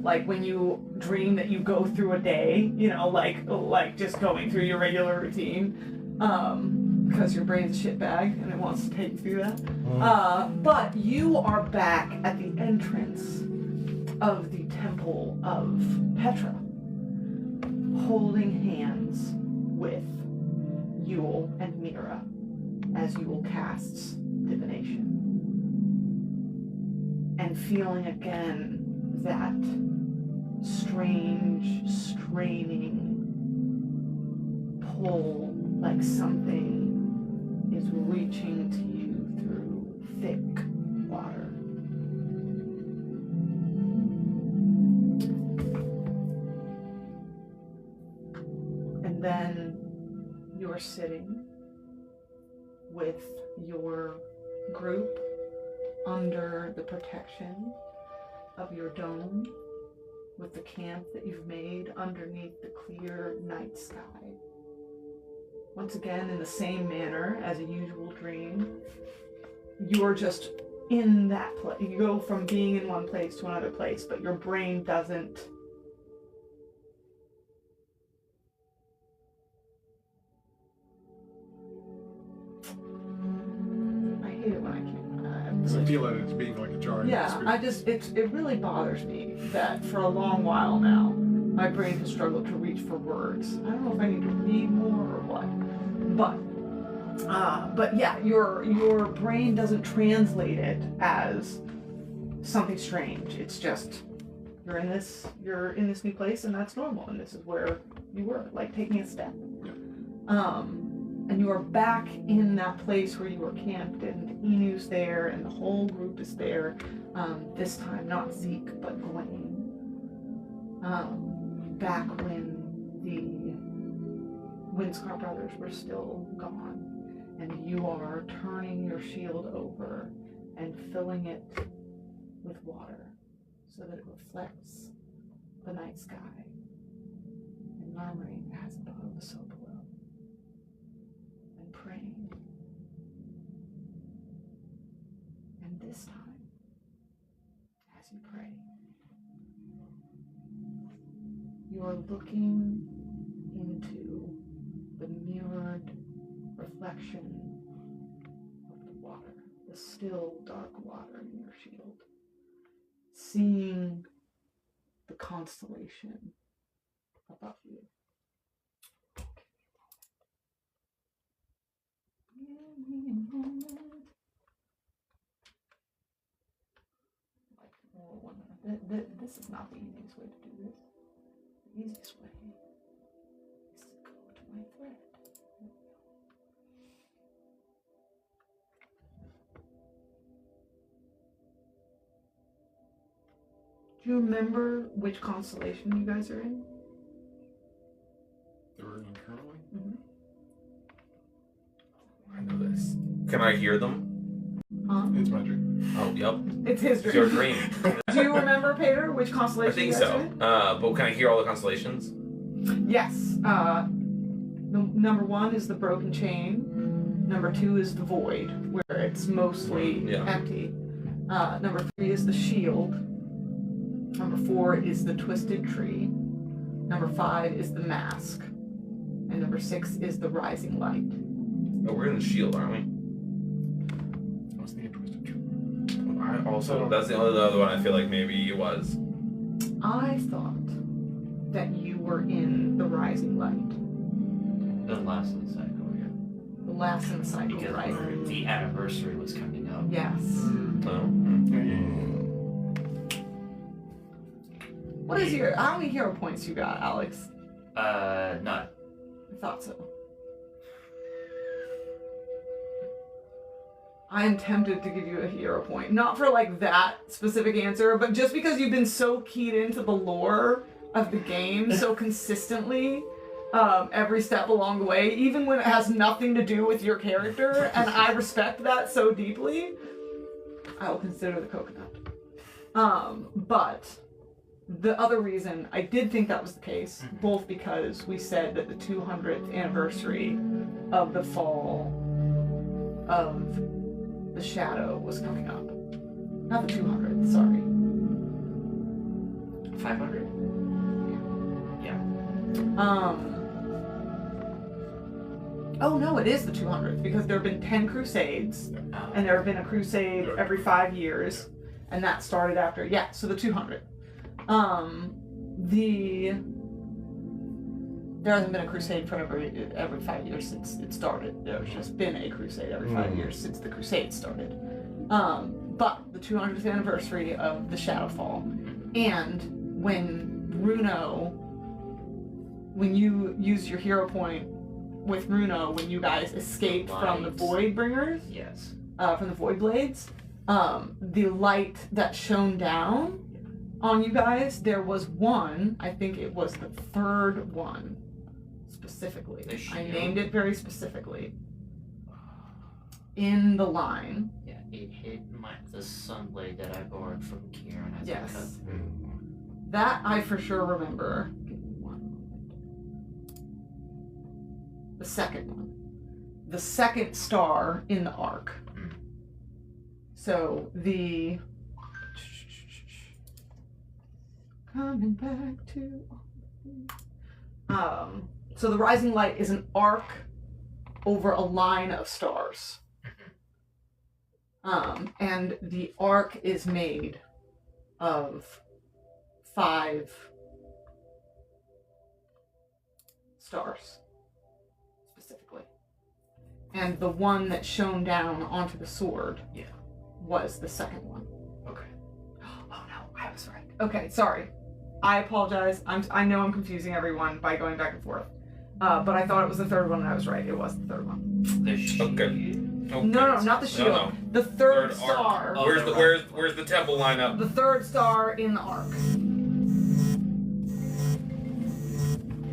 Like when you dream that you go through a day, you know, like just going through your regular routine, because your brain's a shitbag and it wants to take you through that. But you are back at the entrance of the Temple of Petra, holding hands with Yule and Mira as Yule casts divination. And feeling again that strange, straining pull, like something is reaching to you through thick water. And then you're sitting with your group under the protection of your dome, with the camp that you've made underneath the clear night sky. Once again, in the same manner as a usual dream, you're just in that place. You go from being in one place to another place, but your brain doesn't. I hate it when I can't. I feel it as being like a jarring Yeah, experience. it really bothers me that for a long while now, my brain has struggled to reach for words. I don't know if I need to read more or what, but yeah, your brain doesn't translate it as something strange. It's just you're in this new place, and that's normal, and this is where you were, like taking a step. And you are back in that place where you were camped, and Enu's there, and the whole group is there. This time, not Zeek, but Gwen. Back when the Windscar brothers were still gone, and you are turning your shield over and filling it with water so that it reflects the night sky, and murmuring as above, so below. Praying. And this time, as you pray, you are looking into the mirrored reflection of the water, the still dark water in your shield, seeing the constellation above you. This is not the easiest way to do this. The easiest way is to go to my thread. Do you remember which constellation you guys are in? They're in currently? I know this. Can I hear them? Huh? It's my dream. Oh, yep. It's his It's dream. your dream. Do you remember, Peter, which I constellation think you guys so. are in? But can I hear all the constellations? Yes. Number 1 is the broken chain. Number 2 is the void, where it's mostly empty. Number 3 is the shield. Number 4 is the twisted tree. Number 5 is the mask. And number 6 is the rising light. Oh, we're in the shield, aren't we? What's the twisted tree? I also, that's the only other one I feel like maybe it was. I thought that you were in the rising light. The last of the cycle, yeah. The last in the cycle, Because right? the anniversary was coming up. Yes. Oh. What is how many hero points you got, Alex? None. I thought so. I am tempted to give you a hero point. Not for like that specific answer, but just because you've been so keyed into the lore of the game so consistently every step along the way, even when it has nothing to do with your character, and I respect that so deeply, I will consider the coconut. But the other reason I did think that was the case, both because we said that the 200th anniversary of the fall of the shadow was coming up. Not the 200, sorry. 500? Oh no, it is the 200th because there have been 10 crusades, and there have been a crusade every 5 years, and that started after. Yeah, so the 200th. There hasn't been a crusade for every 5 years since it started. There's just been a crusade every 5 years since the crusade started. But the 200th anniversary of the Shadowfall, and when you used your hero point with Bruno, when you guys escaped from the Void Bringers, Yes. from the Void Blades, the light that shone down on you guys, there was one, I think it was the third one, specifically. The I shield? named it very specifically. In the line. Yeah, it hit the sunblade that I borrowed from Kieran as Yes. I cut through. That I for sure remember. Give me one moment. The second one. The second star in the arc. So the coming back to so the rising light is an arc over a line of stars. And the arc is made of 5 stars, specifically. And the one that shone down onto the sword was the second one. Okay. Oh no, I was right. Okay, sorry. I apologize. I know I'm confusing everyone by going back and forth. But I thought it was the third one and I was right. It was the third one. The shield. Okay. No, not the shield. No. The third Third star. arc. Where's the temple line up? The third star in the arc.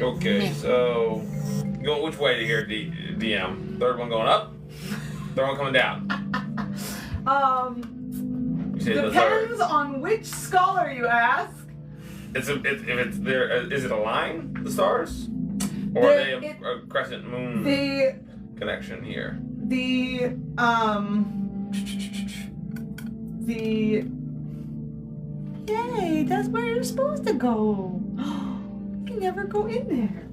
Okay, so going which way to here, DM? Third one going up? Third one coming down? You say the third. Depends on which scholar you ask. If it's there, is it a line? The stars, or are they a crescent moon connection here? The yay, that's where you're supposed to go. You can never go in there.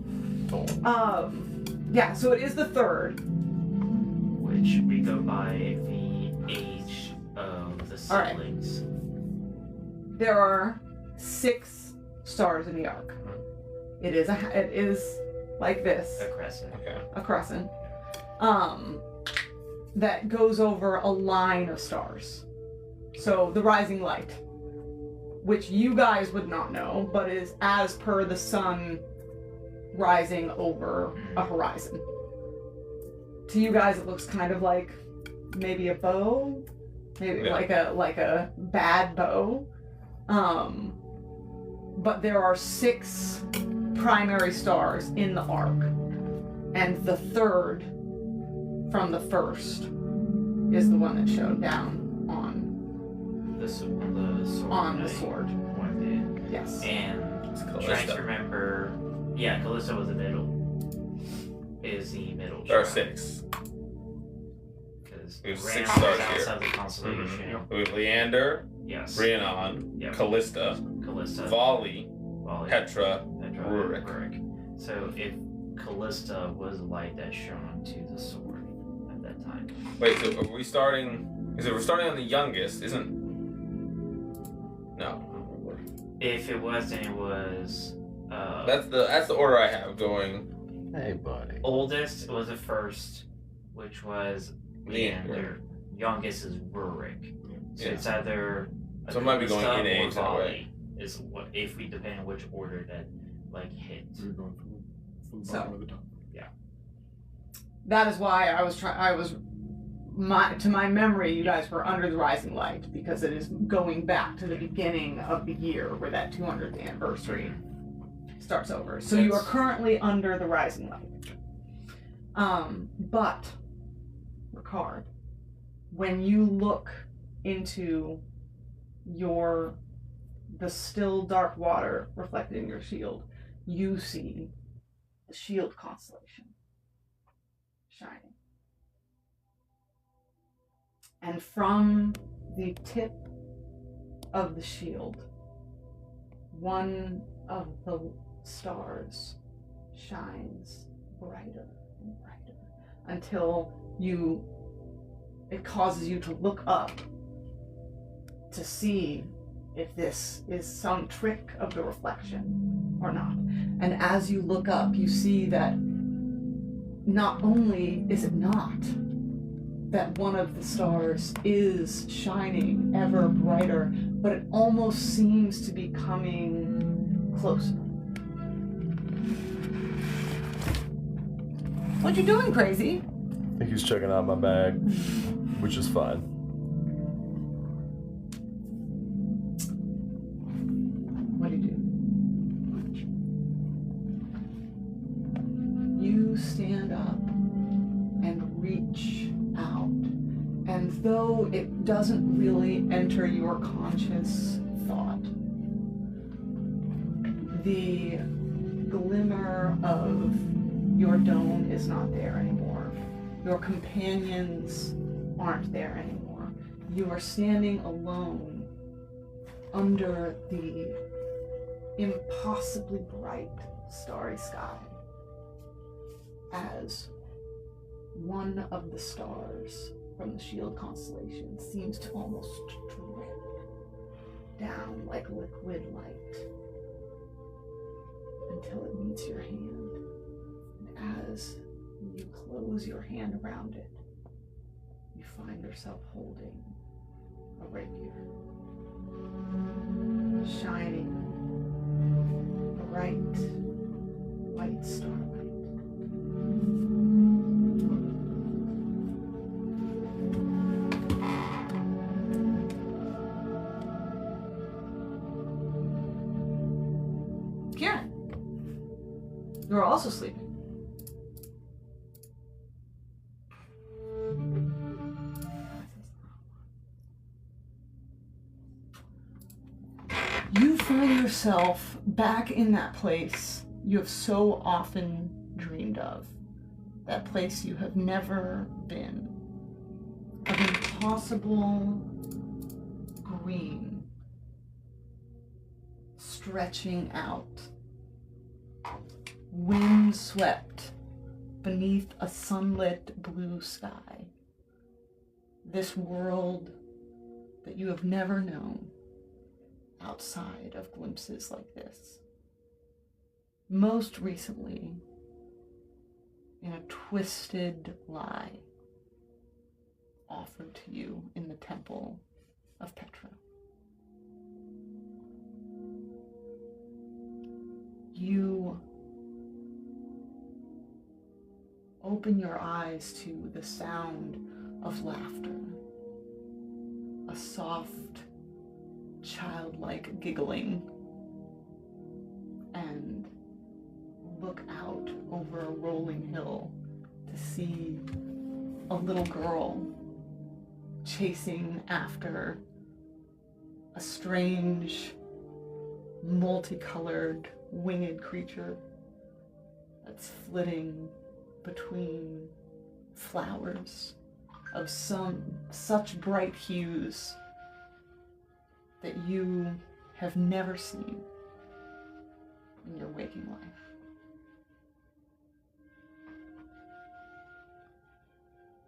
Yeah, so it is the third. Which we go by the age of the All right. siblings. There are 6 stars in the arc. It is like this. A crescent. Okay. A crescent, that goes over a line of stars. So the rising light, which you guys would not know, but is as per the sun rising over a horizon. To you guys, it looks kind of like maybe a bow, maybe like a bad bow. But there are 6 primary stars in the arc, and the third from the first is the one that showed down on The sword. on the that I sword. pointed. Yes. And It's trying to Callista. remember. Yeah, Callista was the middle. Is the middle. There are shrine. 6. Because We have Ram 6 is stars here. outside the constellation. We have Leander, Yes. Rhiannon, Yep. Callista, Callista. Volley, Volley, Petra, Petra, Rurik. So if Callista was the light that shone to the sword at that time. Wait, so are we starting? Is it we're starting on the youngest? Isn't? No. I don't remember. If it was, then it was. That's the order I have going. Hey, buddy. Oldest was the first, which was Leander. Leander. Youngest is Rurik. So Yeah. it's either. a So it might be going Callista in or age that way. Volley Is what if we depend on which order that like hit. We're going from the So- bottom to the top. That is why to my memory, you guys were under the rising light, because it is going back to the beginning of the year where that 200th anniversary starts over. So you are currently under the rising light. But, Ricard, when you look into the still dark water reflected in your shield, you see the shield constellation shining. And from the tip of the shield, one of the stars shines brighter and brighter until it causes you to look up to see if this is some trick of the reflection or not. And as you look up, you see that not only is it not that one of the stars is shining ever brighter, but it almost seems to be coming closer. What you doing, crazy? I think he's checking out my bag, which is fine. What do you do? You stand up and reach out, and though it doesn't really enter your conscious thought, the glimmer of your dome is not there anymore. Your companions aren't there anymore. You are standing alone under the impossibly bright starry sky as one of the stars from the Shield constellation seems to almost drip down like liquid light until it meets your hand. And as you close your hand around it, you find yourself holding a rapier, shining bright white starlight. Kieran, you're also sleeping. You find yourself back in that place you have so often dreamed of. That place you have never been. Of impossible green, stretching out, wind-swept beneath a sunlit blue sky. This world that you have never known outside of glimpses like this. Most recently, in a twisted lie offered to you in the temple of Petra. You open your eyes to the sound of laughter, a soft, childlike giggling, and look out over a rolling hill to see a little girl chasing after a strange, multicolored, winged creature that's flitting between flowers of such bright hues that you have never seen in your waking life.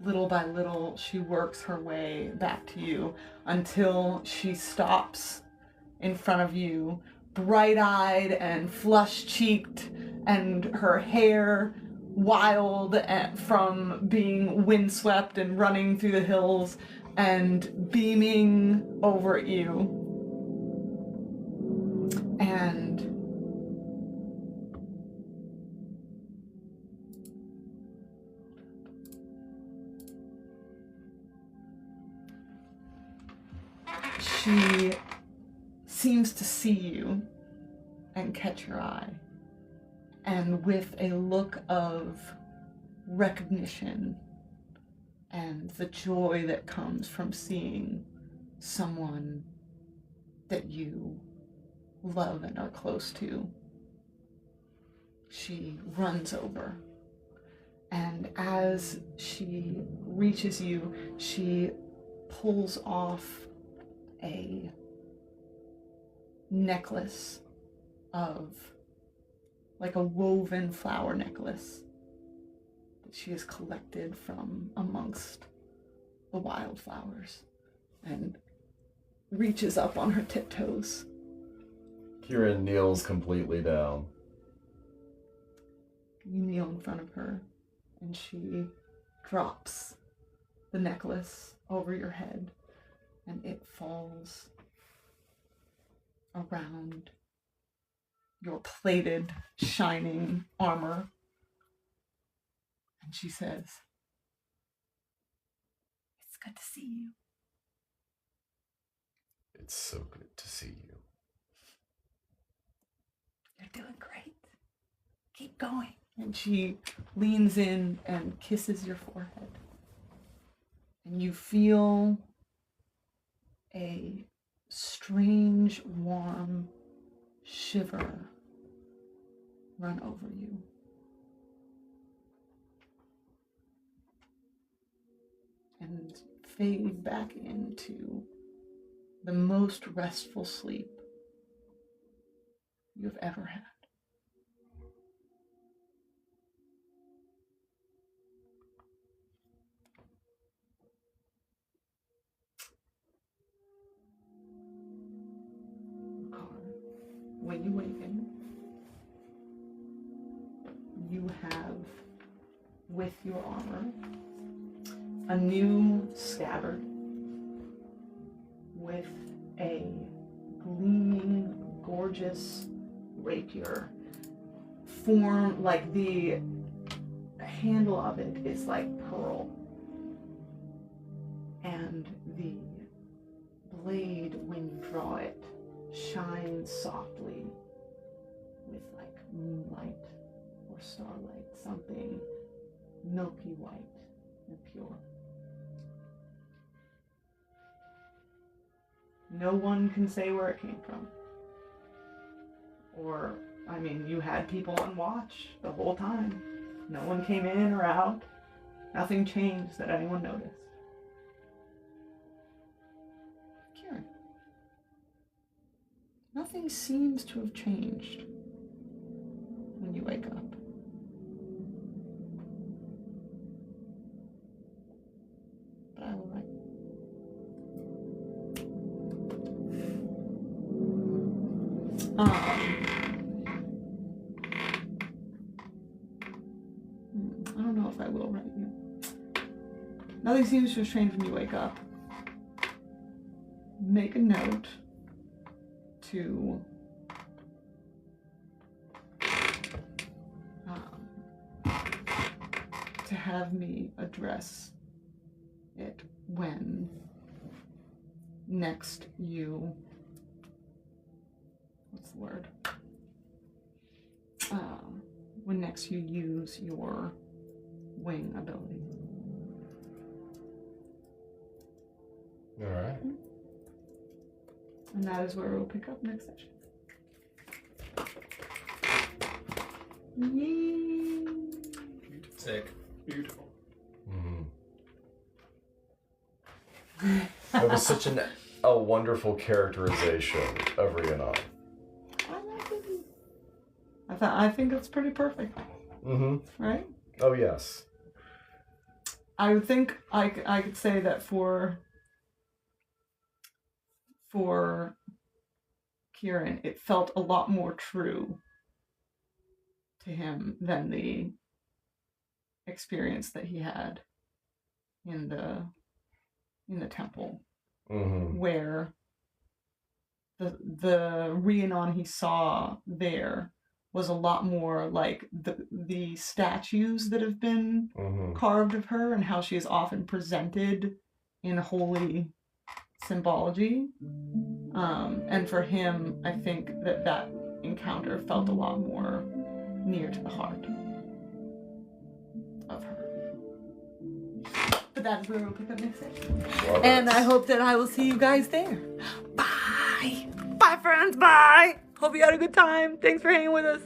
Little by little, she works her way back to you until she stops in front of you, bright-eyed and flush-cheeked, and her hair wild from being windswept and running through the hills and beaming over at you. And she seems to see you and catch your eye. And with a look of recognition and the joy that comes from seeing someone that you love and are close to, she runs over. And as she reaches you, she pulls off a necklace of, like a woven flower necklace that she has collected from amongst the wildflowers, and reaches up on her tiptoes. Kieran kneels completely down. You kneel in front of her, and she drops the necklace over your head, and it falls around your plated, shining armor. And she says, "It's good to see you." It's so good to see you. "You're doing great. Keep going." And she leans in and kisses your forehead. And you feel a strange, warm shiver run over you. And fade back into the most restful sleep you've ever had. When you awaken, you have with your armor a new scabbard with a gleaming, gorgeous rapier. Form like the handle of it is like pearl, and the blade, when you draw it, shines softly with like moonlight or starlight, something milky white and pure. No one can say where it came from. Or, I mean, you had people on watch the whole time. No one came in or out. Nothing changed that anyone noticed. Kieran. Nothing seems to have changed when you wake up. But I will write. I don't know if I will write you. Nothing seems to have changed when you wake up. Make a note to have me address it when next you, what's the word? When next you use your wing ability. All right. And that is where we'll pick up next session. Yay! Sick. Beautiful. That was such a wonderful characterization of Rhiannon. I think it's pretty perfect. Mm-hmm. Right? Oh, yes. I would think I could say that for Kieran, it felt a lot more true to him than the experience that he had in the temple, where the Rhiannon he saw there was a lot more like the statues that have been carved of her, and how she is often presented in holy symbology. And for him, I think that encounter felt a lot more near to the heart of her. But that is where we'll pick up next session. And I hope that I will see you guys there. Bye! Bye, friends! Bye! Hope you had a good time. Thanks for hanging with us.